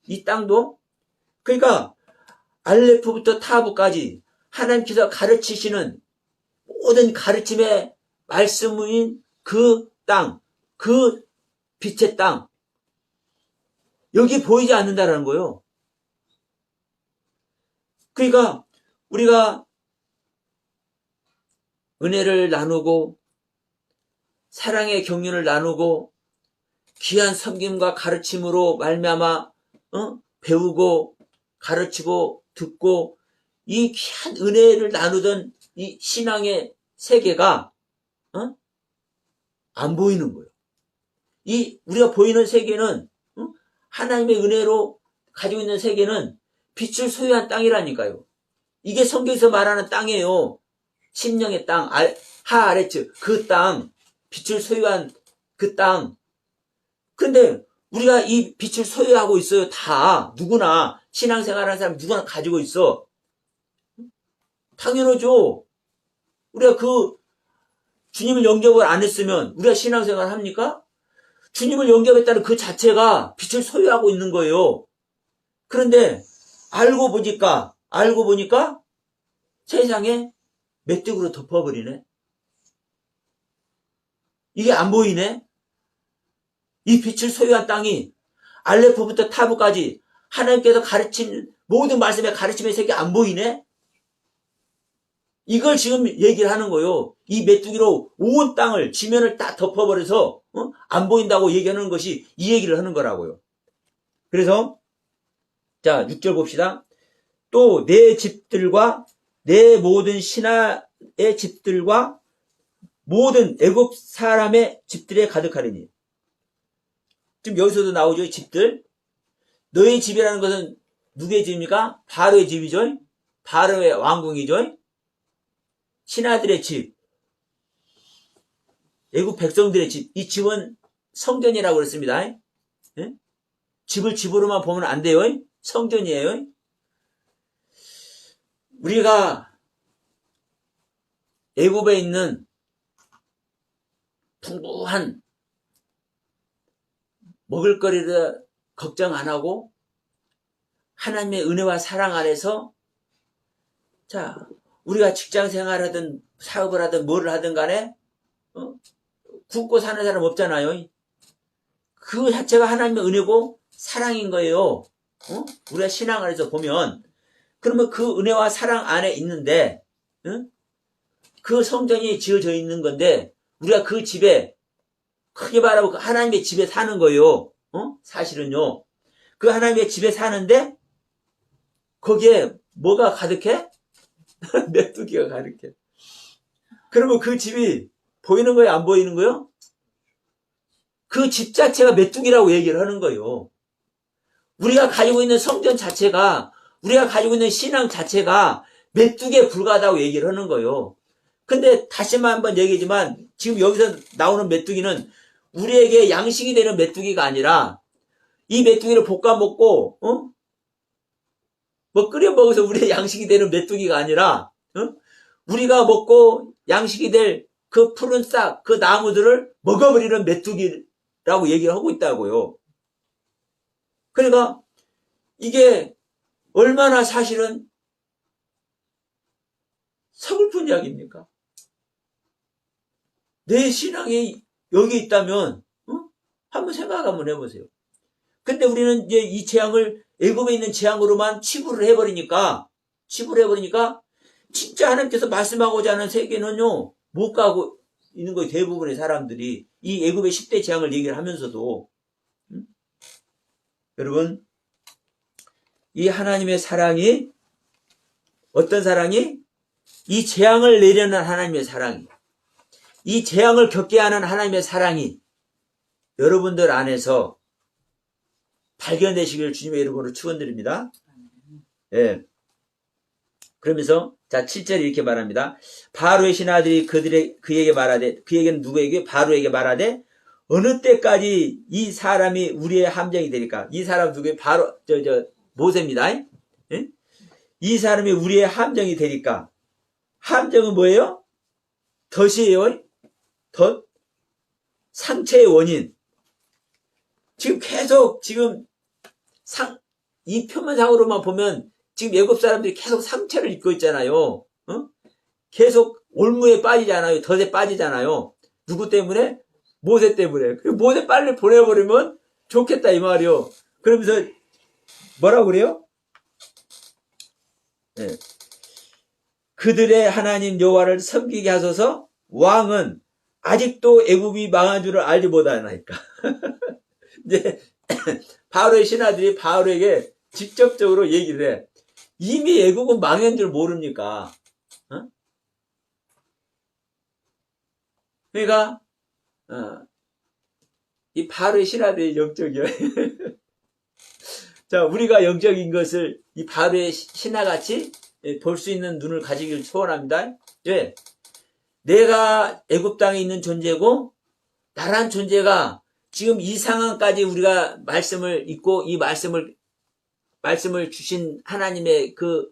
이 땅도 그러니까 알레프부터 타브까지 하나님께서 가르치시는 모든 가르침의 말씀인 그 땅, 그 빛의 땅, 여기 보이지 않는다라는 거예요. 그러니까 우리가 은혜를 나누고 사랑의 경륜을 나누고 귀한 섬김과 가르침으로 말미암아 배우고 가르치고 듣고 이 귀한 은혜를 나누던 이 신앙의 세계가 안 보이는 거예요. 이 우리가 보이는 세계는 하나님의 은혜로 가지고 있는 세계는 빛을 소유한 땅이라니까요. 이게 성경에서 말하는 땅이에요. 심령의 땅, 하아레츠, 그 땅, 빛을 소유한 그 땅. 그런데 우리가 이 빛을 소유하고 있어요. 다 누구나 신앙생활하는 사람 누구나 가지고 있어. 당연하죠. 우리가 그 주님을 영접을 안 했으면 우리가 신앙생활 합니까? 주님을 영접했다는 그 자체가 빛을 소유하고 있는 거예요. 그런데 알고 보니까 세상에 메뚜기로 덮어버리네. 이게 안 보이네. 이 빛을 소유한 땅이 알레프부터 타브까지 하나님께서 가르친 모든 말씀의 가르침의 세계 안 보이네. 이걸 지금 얘기를 하는 거예요. 이 메뚜기로 온 땅을 지면을 딱 덮어버려서 안 보인다고 얘기하는 것이 이 얘기를 하는 거라고요. 그래서 자 6절 봅시다. 또 내 집들과 내 모든 신하의 집들과 모든 애굽 사람의 집들에 가득하리니. 지금 여기서도 나오죠. 집들. 너의 집이라는 것은 누구의 집입니까? 바로의 집이죠. 바로의 왕궁이죠. 신하들의 집, 애국 백성들의 집, 이 집은 성전이라고 그랬습니다. 예? 집을 집으로만 보면 안 돼요. 성전이에요. 우리가 애국에 있는 풍부한 먹을거리를 걱정 안 하고 하나님의 은혜와 사랑 안에서 자 우리가 직장 생활하든 사업을 하든 뭐를 하든 간에 굶고 사는 사람 없잖아요. 그 자체가 하나님의 은혜고 사랑인 거예요. 우리가 신앙 안에서 보면 그러면 그 은혜와 사랑 안에 있는데 그 성전이 지어져 있는 건데 우리가 그 집에 크게 말하고 그 하나님의 집에 사는 거예요. 사실은요. 그 하나님의 집에 사는데 거기에 뭐가 가득해? 메뚜기가 가득해. 그러면 그 집이 보이는 거예요? 안 보이는 거예요? 그 집 자체가 메뚜기라고 얘기를 하는 거예요. 우리가 가지고 있는 성전 자체가, 우리가 가지고 있는 신앙 자체가 메뚜기에 불과하다고 얘기를 하는 거예요. 근데 다시만 한번 얘기하지만 지금 여기서 나오는 메뚜기는 우리에게 양식이 되는 메뚜기가 아니라 이 메뚜기를 볶아 먹고 뭐 끓여 먹어서 우리의 양식이 되는 메뚜기가 아니라 우리가 먹고 양식이 될 그 푸른 싹, 그 나무들을 먹어버리는 메뚜기라고 얘기를 하고 있다고요. 그러니까 이게 얼마나 사실은 서글픈 이야기입니까? 내 신앙이 여기 있다면 한번 생각 한번 해보세요. 근데 우리는 이제 이 재앙을 애굽에 있는 재앙으로만 치부를 해버리니까 진짜 하나님께서 말씀하고자 하는 세계는요 못 가고 있는 거예요. 대부분의 사람들이 이 애굽의 10대 재앙을 얘기를 하면서도 여러분 이 하나님의 사랑이 어떤 사랑이? 이 재앙을 내려는 하나님의 사랑이, 이 재앙을 겪게 하는 하나님의 사랑이 여러분들 안에서 발견되시기를 주님의 이름으로 축원드립니다. 예. 그러면서 자 7절에 이렇게 말합니다. 바로의 신하들이 그에게 말하되, 그에게는 누구에게? 바로에게 말하되 어느 때까지 이 사람이 우리의 함정이 되리까? 이 사람 누구예요? 바로 모세입니다. 예? 이 사람이 우리의 함정이 되리까? 함정은 뭐예요? 덫이에요. 덫. 상처의 원인. 지금 계속 이 표면상으로만 보면 지금 애굽 사람들이 계속 상처를 입고 있잖아요. 계속 올무에 빠지잖아요. 덫에 빠지잖아요. 누구 때문에? 모세 때문에. 모세 빨리 보내버리면 좋겠다 이 말이요. 그러면서 뭐라고 그래요? 네. 그들의 하나님 여호와를 섬기게 하소서. 왕은 아직도 애굽이 망한 줄을 알지 못하나이까. 이제 바로의 신하들이 바로에게 직접적으로 얘기를 해. 이미 애국은 망한 줄 모릅니까? 그러니까 이 바로의 신하들의 영적이요. 자, 우리가 영적인 것을 이 바로의 신하같이 볼 수 있는 눈을 가지기를 소원합니다. 예. 내가 애굽 땅에 있는 존재고 나란 존재가 지금 이 상황까지 우리가 말씀을 읽고 이 말씀을 주신 하나님의 그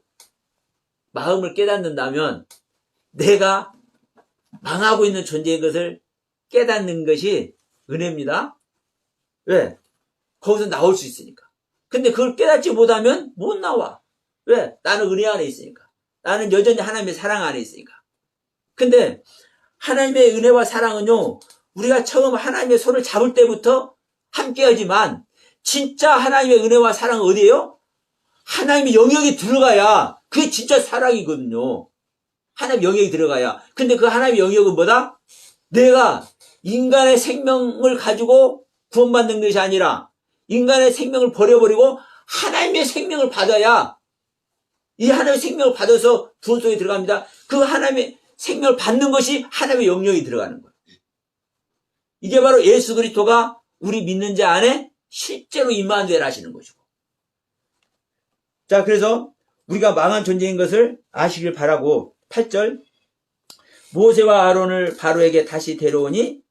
마음을 깨닫는다면 내가 망하고 있는 존재인 것을 깨닫는 것이 은혜입니다. 왜? 거기서 나올 수 있으니까. 근데 그걸 깨닫지 못하면 못 나와. 왜? 나는 은혜 안에 있으니까. 나는 여전히 하나님의 사랑 안에 있으니까. 근데 하나님의 은혜와 사랑은요, 우리가 처음 하나님의 손을 잡을 때부터 함께하지만 진짜 하나님의 은혜와 사랑은 어디예요? 하나님의 영역이 들어가야 그게 진짜 사랑이거든요. 하나님의 영역이 들어가야. 근데 그 하나님의 영역은 뭐다? 내가 인간의 생명을 가지고 구원받는 것이 아니라 인간의 생명을 버려버리고 하나님의 생명을 받아야 이 하나님의 생명을 받아서 구원 속에 들어갑니다. 그 하나님의 생명을 받는 것이 하나님의 영역이 들어가는 거예요. 이게 바로 예수 그리스도가 우리 믿는 자 안에 실제로 임마누엘 하시는 것이고. 자, 그래서 우리가 망한 존재인 것을 아시길 바라고 8절 모세와 아론을 바로에게 다시 데려오니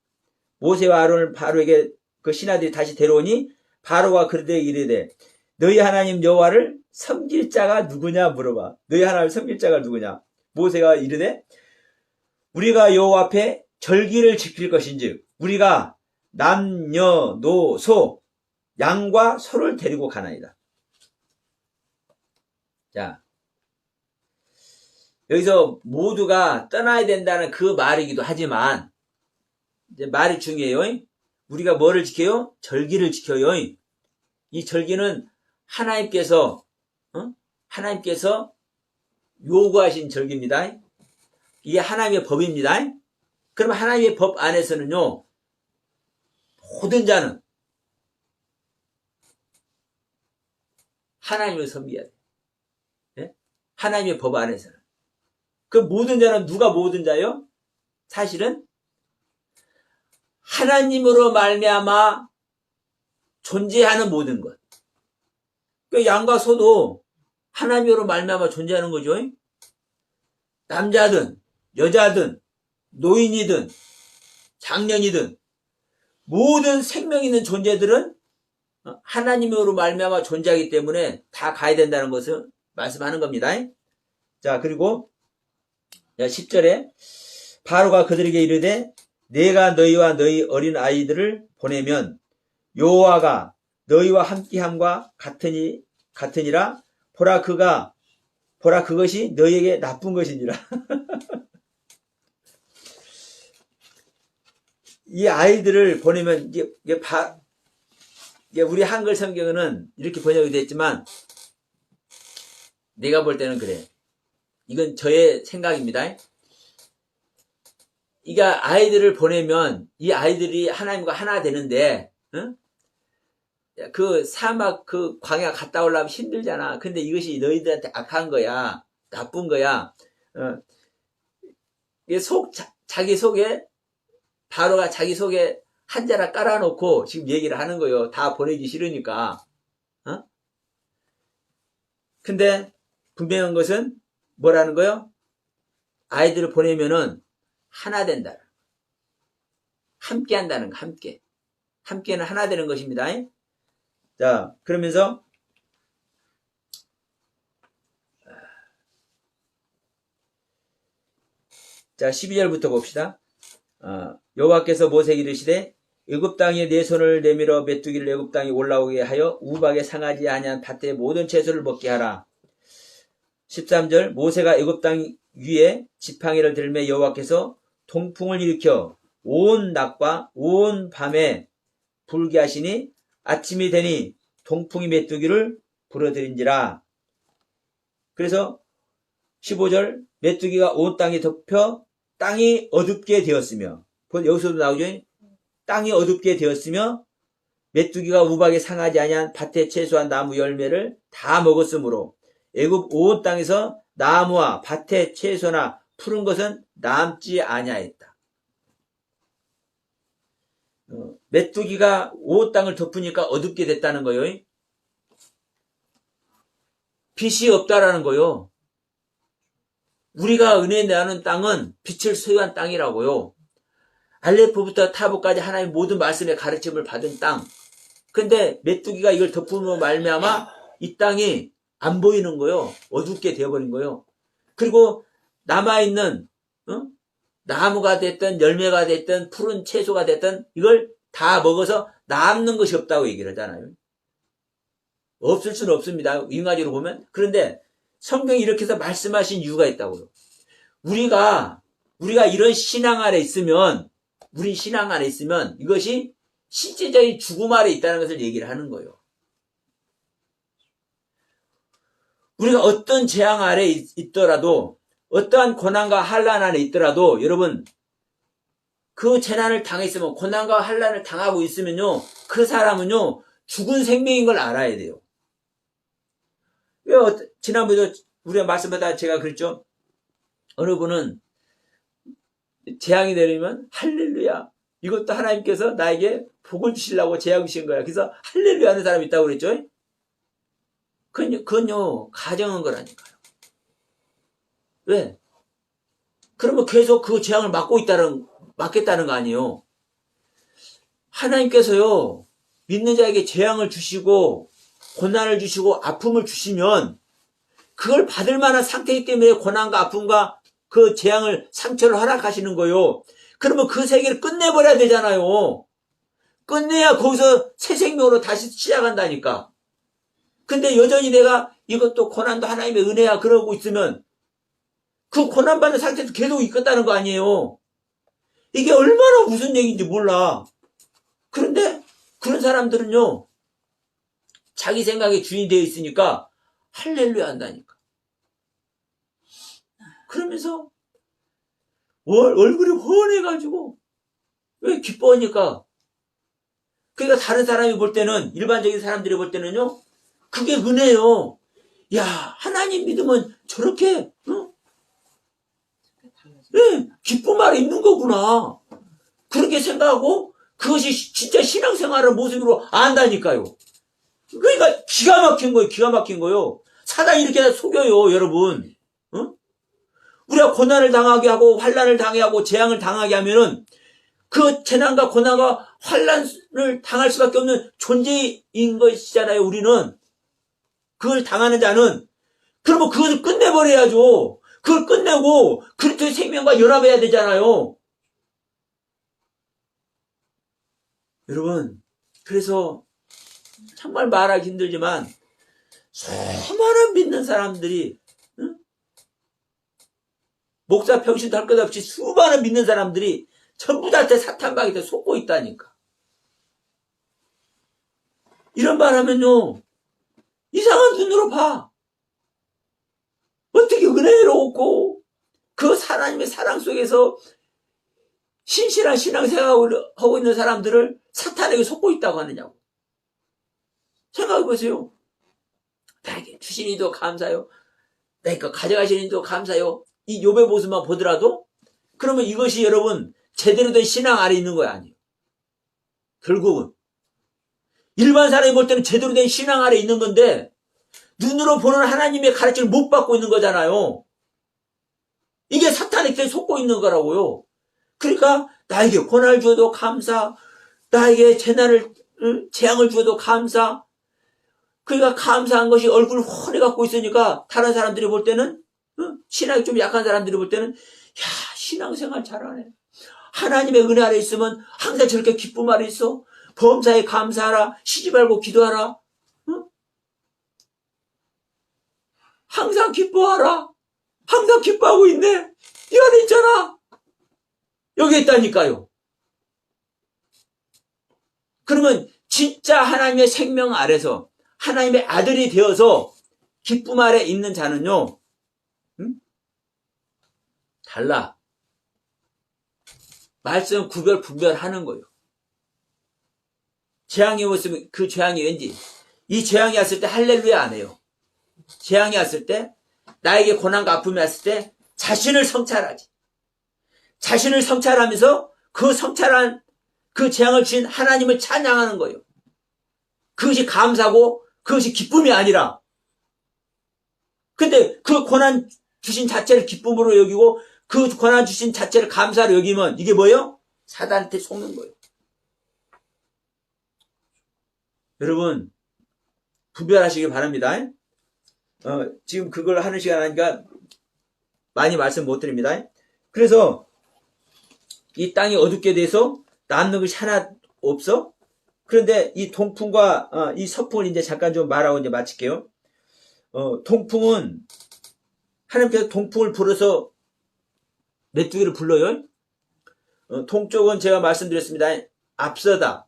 모세와 아론을 바로에게 그 신하들이 다시 데려오니 바로가 그들에게 이르되 너희 하나님 여호와를 섬길 자가 누구냐 물어봐. 너희 하나님을 섬길 자가 누구냐? 모세가 이르되 우리가 여호와 앞에 절기를 지킬 것인즉 우리가 남녀노소 양과 소를 데리고 가나이다. 자, 여기서 모두가 떠나야 된다는 그 말이기도 하지만, 이제 말이 중요해요. 우리가 뭐를 지켜요? 절기를 지켜요. 이 절기는 하나님께서 요구하신 절기입니다. 이게 하나님의 법입니다. 그럼 하나님의 법 안에서는요, 모든 자는 하나님을 섬겨야 돼요. 네? 하나님의 법 안에서는. 그 모든 자는 누가 모든 자요? 사실은 하나님으로 말미암아 존재하는 모든 것. 그 양과 소도 하나님으로 말미암아 존재하는 거죠. 남자든 여자든 노인이든 장년이든 모든 생명 있는 존재들은 하나님으로 말미암아 존재하기 때문에 다 가야 된다는 것을 말씀하는 겁니다. 자, 그리고 10절에 바로가 그들에게 이르되 내가 너희와 너희 어린 아이들을 보내면 여호와가 너희와 함께함과 같으니라. 보라 그것이 너희에게 나쁜 것이니라. 이 아이들을 보내면 이게 우리 한글 성경은 이렇게 번역이 됐지만 내가 볼 때는 그래. 이건 저의 생각입니다. 이게 아이들을 보내면 이 아이들이 하나님과 하나 되는데, 그 사막 그 광야 갔다 오려면 힘들잖아. 근데 이것이 너희들한테 악한 거야. 나쁜 거야. 자기 속에 바로가 자기 속에 한자나 깔아놓고 지금 얘기를 하는 거예요. 다 보내기 싫으니까. 근데 분명한 것은 뭐라는 거요? 아이들을 보내면은 하나 된다. 함께 한다는 거, 함께. 함께는 하나 되는 것입니다. 자, 그러면서 자, 12절부터 봅시다. 여호와께서 모세에게 이르시되 애굽 땅에 내 손을 내밀어 메뚜기를 애굽 땅에 올라오게 하여 우박에 상하지 아니한 밭의 모든 채소를 먹게 하라. 13절 모세가 애굽 땅 위에 지팡이를 들매 여호와께서 동풍을 일으켜 온 낮과 온 밤에 불게 하시니 아침이 되니 동풍이 메뚜기를 불어들인지라. 그래서 15절 메뚜기가 온 땅에 덮여 땅이 어둡게 되었으며, 여기서도 나오죠. 땅이 어둡게 되었으며 메뚜기가 우박에 상하지 아니한 밭의 채소와 나무 열매를 다 먹었으므로 애굽 온 땅에서 나무와 밭의 채소나 푸른 것은 남지 아니하였다. 메뚜기가 온 땅을 덮으니까 어둡게 됐다는 거예요. 빛이 없다라는 거예요. 우리가 은혜 나는 땅은 빛을 소유한 땅이라고요. 알레프부터 타부까지 하나님의 모든 말씀의 가르침을 받은 땅. 근데 메뚜기가 이걸 덮음으로 말미암아 이 땅이 안 보이는 거예요. 어둡게 되어버린 거예요. 그리고 남아있는 나무가 됐든 열매가 됐든 푸른 채소가 됐든 이걸 다 먹어서 남는 것이 없다고 얘기를 하잖아요. 없을 수는 없습니다. 인간적으로 보면. 그런데 성경이 이렇게 해서 말씀하신 이유가 있다고요. 우리가 이런 신앙 안에 있으면, 우리 신앙 안에 있으면 이것이 실제적인 죽음 아래 있다는 것을 얘기를 하는 거예요. 우리가 어떤 재앙 아래 있더라도, 어떠한 고난과 환난 안에 있더라도, 여러분, 그 재난을 당했으면, 고난과 환난을 당하고 있으면요, 그 사람은요, 죽은 생명인 걸 알아야 돼요. 지난번에도 우리가 말씀하다 제가 그랬죠. 어느 분은 재앙이 내리면 할렐루야. 이것도 하나님께서 나에게 복을 주시려고 재앙 주신 거야. 그래서 할렐루야 하는 사람이 있다고 그랬죠. 그건요, 가정한 거라니까요. 왜? 그러면 계속 그 재앙을 막겠다는 거 아니에요. 하나님께서요, 믿는 자에게 재앙을 주시고, 고난을 주시고, 아픔을 주시면, 그걸 받을 만한 상태이기 때문에 고난과 아픔과 그 재앙을, 상처를 허락하시는 거예요. 그러면 그 세계를 끝내버려야 되잖아요. 끝내야 거기서 새 생명으로 다시 시작한다니까. 근데 여전히 내가 이것도 고난도 하나님의 은혜야 그러고 있으면 그 고난받는 상태에서 계속 있겠다는 거 아니에요. 이게 얼마나 무슨 얘기인지 몰라. 그런데 그런 사람들은요, 자기 생각에 주인이 되어 있으니까 할렐루야 한다니까. 그러면서 얼굴이 훤해가지고 왜 기뻐하니까. 그러니까 다른 사람이 볼 때는, 일반적인 사람들이 볼 때는요, 그게 은혜요. 야, 하나님 믿으면 저렇게 네, 기쁨 안에 있는 거구나. 그렇게 생각하고 그것이 진짜 신앙생활의 모습으로 안다니까요. 그러니까 기가 막힌 거예요. 기가 막힌 거요. 사단이 이렇게 다 속여요, 여러분. 우리가 고난을 당하게 하고 환난을 당하게 하고 재앙을 당하게 하면은 그 재난과 고난과 환난을 당할 수밖에 없는 존재인 것이잖아요, 우리는. 그걸 당하는 자는. 그러면 그것을 끝내버려야죠. 그걸 끝내고 그리스도의 생명과 연합해야 되잖아요. 여러분, 그래서 정말 말하기 힘들지만 수많은 믿는 사람들이, 목사 평신도 할 것 없이 수많은 믿는 사람들이 전부 다 사탄방에 속고 있다니까. 이런 말 하면요, 이상한 눈으로 봐. 어떻게 은혜롭고 그 하나님의 사랑 속에서 신실한 신앙생활을 하고 있는 사람들을 사탄에게 속고 있다고 하느냐고. 생각해 보세요. 나에게 주신 이도 감사요. 내가 가져가신 이도 감사요. 이 욥의 모습만 보더라도 그러면 이것이 여러분 제대로 된 신앙 아래 있는 거야, 아니에요. 결국은 일반 사람이 볼 때는 제대로 된 신앙 아래 있는 건데 눈으로 보는 하나님의 가르침을 못 받고 있는 거잖아요. 이게 사탄에게 속고 있는 거라고요. 그러니까 나에게 고난을 주어도 감사, 나에게 재앙을 주어도 감사. 그러니까 감사한 것이 얼굴을 훤히 갖고 있으니까 다른 사람들이 볼 때는, 신앙이 좀 약한 사람들이 볼 때는, 야, 신앙생활 잘하네. 하나님의 은혜 아래 있으면 항상 저렇게 기쁨 아래 있어. 범사에 감사하라. 쉬지 말고 기도하라. 항상 기뻐하라. 항상 기뻐하고 있네. 이 안에 있잖아. 여기 있다니까요. 그러면 진짜 하나님의 생명 아래서 하나님의 아들이 되어서 기쁨 아래 있는 자는요, 달라. 말씀 구별 분별하는 거예요. 재앙이 왔으면 그 재앙이 왠지 이 재앙이 왔을 때 할렐루야 안 해요. 재앙이 왔을 때, 나에게 고난과 아픔이 왔을 때 자신을 성찰하지. 자신을 성찰하면서 그 성찰한 그 재앙을 주신 하나님을 찬양하는 거예요. 그것이 감사고 그것이 기쁨이 아니라. 근데 그 고난 주신 자체를 기쁨으로 여기고 그 고난 주신 자체를 감사로 여기면 이게 뭐예요? 사단한테 속는 거예요. 여러분, 분별하시기 바랍니다. 지금 그걸 하는 시간 아니니까 많이 말씀 못 드립니다. 그래서 이 땅이 어둡게 돼서 남는 것이 하나 없어. 그런데 이 동풍과 이 서풍을 이제 잠깐 좀 말하고 이제 마칠게요. 동풍은 하나님께서 동풍을 불어서 메뚜기를 불러요. 동쪽은 제가 말씀드렸습니다. 앞서다.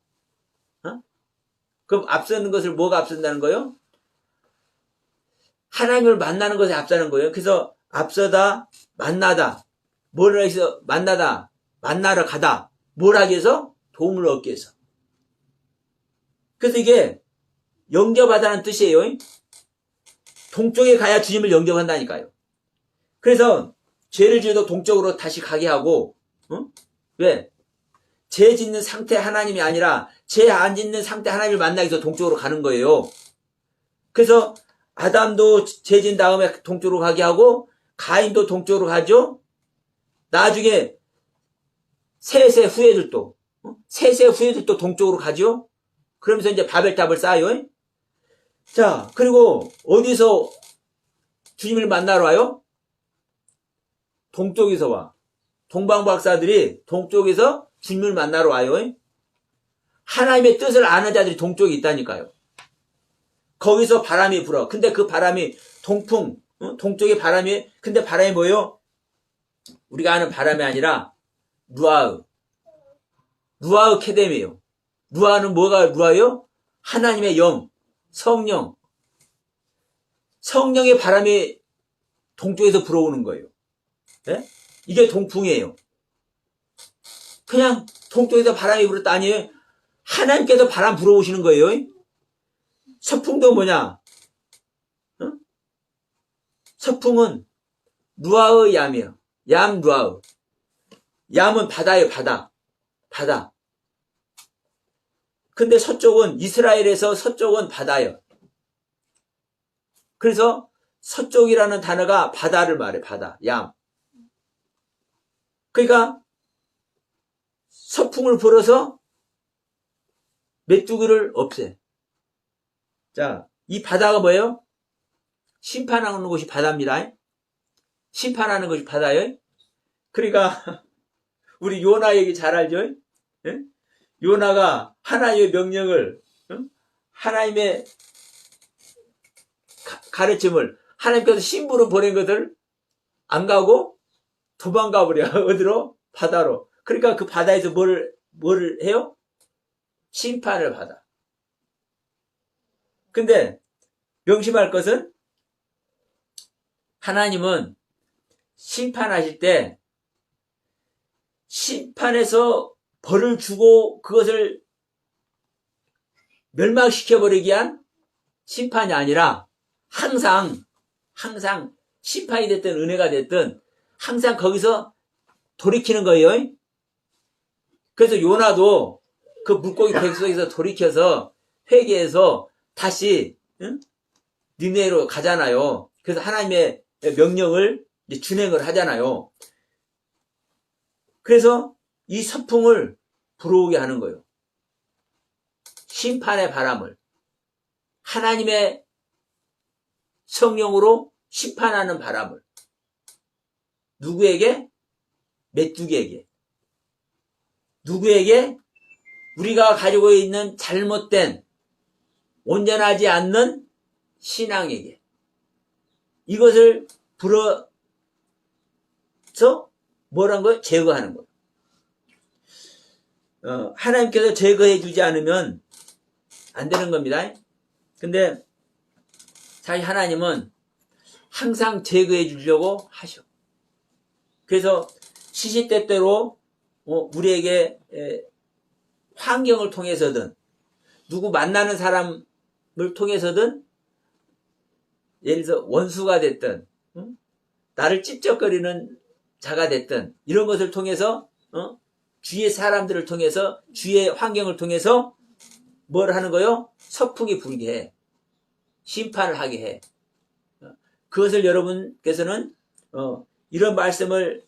그럼 앞서는 것을 뭐가 앞선다는 거예요? 하나님을 만나는 것에 앞서는 거예요. 그래서 앞서다, 만나다. 뭘 하기 위해서? 만나다, 만나러 가다. 뭘 하기 위해서? 도움을 얻기 위해서. 그래서 이게 영접하다는 뜻이에요. 동쪽에 가야 주님을 영접한다니까요. 그래서 죄를 지어도 동쪽으로 다시 가게 하고, 왜? 죄 짓는 상태 하나님이 아니라 죄 안 짓는 상태 하나님을 만나기 위해서 동쪽으로 가는 거예요. 그래서 아담도 죄 진 다음에 동쪽으로 가게 하고 가인도 동쪽으로 가죠. 나중에 셋의 후예들도 동쪽으로 가죠. 그러면서 이제 바벨탑을 쌓아요. 자, 그리고 어디서 주님을 만나러 와요? 동쪽에서 와. 동방박사들이 동쪽에서 주님을 만나러 와요. 하나님의 뜻을 아는 자들이 동쪽에 있다니까요. 거기서 바람이 불어. 근데 그 바람이 동풍, 동쪽의 바람이, 근데 바람이 뭐예요? 우리가 아는 바람이 아니라 루아흐. 루아흐 케뎀이에요. 루아흐는 뭐가 루아흐요? 하나님의 영, 성령. 성령의 바람이 동쪽에서 불어오는 거예요. 네? 이게 동풍이에요. 그냥 동쪽에서 바람이 불었다 아니에요. 하나님께서 바람 불어오시는 거예요. 서풍도 뭐냐? 서풍은 루아흐 얌이에요. 얌 루아흐. 얌은 바다예요. 바다. 근데 서쪽은 이스라엘에서 서쪽은 바다예요. 그래서 서쪽이라는 단어가 바다를 말해. 바다. 얌. 그러니까 서풍을 불어서 메뚜기를 없애. 자, 이 바다가 뭐예요? 심판하는 곳이 바다입니다. 심판하는 것이 바다예요. 그러니까 우리 요나 얘기 잘 알죠? 예? 요나가 하나님의 명령을, 하나님의 가르침을, 하나님께서 신부로 보낸 것을 안 가고 도망가 버려. 어디로? 바다로. 그러니까 그 바다에서 뭐를 해요? 심판을 받아. 근데 명심할 것은 하나님은 심판하실 때 심판해서 벌을 주고 그것을 멸망시켜버리기 위한 심판이 아니라 항상 심판이 됐든 은혜가 됐든 항상 거기서 돌이키는 거예요. 그래서 요나도 그 물고기 백성에서 돌이켜서 회개해서 다시 니네로 가잖아요. 그래서 하나님의 명령을 준행을 하잖아요. 그래서 이 서풍을 불어오게 하는 거예요. 심판의 바람을 하나님의 성령으로 심판하는 바람을 누구에게? 메뚜기에게. 누구에게? 우리가 가지고 있는 잘못된 온전하지 않는 신앙에게. 이것을 불어서 뭐란 거예요? 제거하는 거예요. 하나님께서 제거해 주지 않으면 안 되는 겁니다. 근데 사실 하나님은 항상 제거해 주려고 하셔. 그래서 시시때때로 우리에게 환경을 통해서든 누구 만나는 사람을 통해서든 예를 들어서 원수가 됐든 나를 찝쩍거리는 자가 됐든 이런 것을 통해서 주위의 사람들을 통해서 주위의 환경을 통해서 뭘 하는 거요? 서풍이 불게 해. 심판을 하게 해. 그것을 여러분께서는 이런 말씀을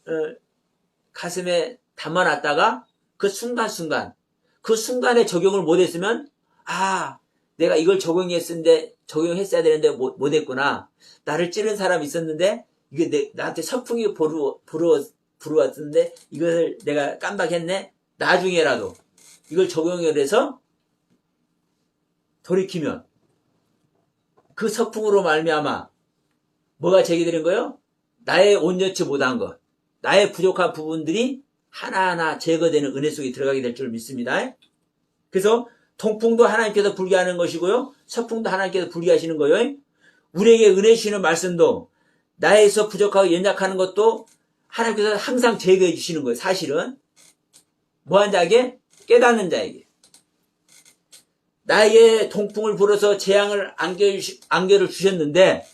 가슴에 담아놨다가 그 순간에 적용을 못했으면 내가 이걸 적용했어야 되는데 못했구나. 나를 찌른 사람이 있었는데 이게 나한테 서풍이 불어왔는데 이것을 내가 깜빡했네. 나중에라도 이걸 적용을 해서 돌이키면 그 서풍으로 말미암아 뭐가 제기되는 거예요? 나의 온전치 못한 것, 나의 부족한 부분들이 하나하나 제거되는 은혜 속에 들어가게 될 줄 믿습니다. 그래서 동풍도 하나님께서 불게 하는 것이고요, 서풍도 하나님께서 불게 하시는 거예요. 우리에게 은혜 주시는 말씀도 나에서 부족하고 연약하는 것도 하나님께서 항상 제거해 주시는 거예요. 사실은 뭐한 자에게? 깨닫는 자에게. 나에게 동풍을 불어서 재앙을 안겨를 주셨는데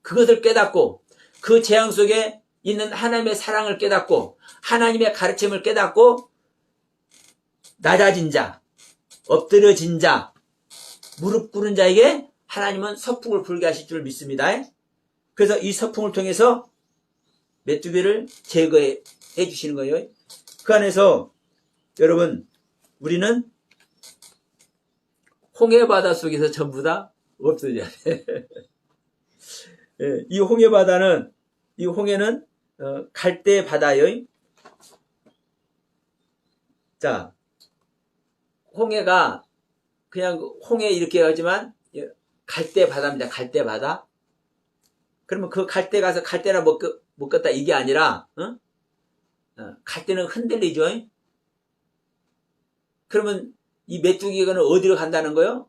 그것을 깨닫고 그 재앙 속에 있는 하나님의 사랑을 깨닫고 하나님의 가르침을 깨닫고 낮아진 자, 엎드려진 자, 무릎 꿇은 자에게 하나님은 서풍을 불게 하실 줄 믿습니다. 그래서 이 서풍을 통해서 메뚜기를 제거해 주시는 거예요. 그 안에서 여러분 우리는 홍해바다 속에서 전부 다 없어져야 돼. 이 홍해바다는, 이 홍해는 갈대 바다예요. 자, 홍해가 그냥 홍해 이렇게 하지만 갈대 바다입니다. 갈대 바다. 그러면 그 갈대 가서 갈대나 못 갔다 이게 아니라 갈 때는 흔들리죠. 그러면 이 메뚜기가 어디로 간다는 거예요?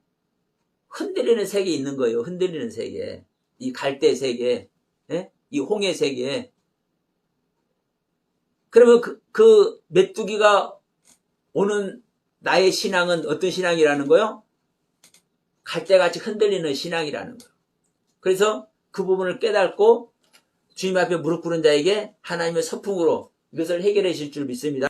흔들리는 세계에 있는 거예요. 흔들리는 세계. 이 갈대 세계. 이 홍해 세계. 그러면 그 메뚜기가 오는 나의 신앙은 어떤 신앙이라는 거예요? 갈대같이 흔들리는 신앙이라는 거예요. 그래서 그 부분을 깨닫고 주님 앞에 무릎 꿇은 자에게 하나님의 서풍으로 이것을 해결해 주실 줄 믿습니다.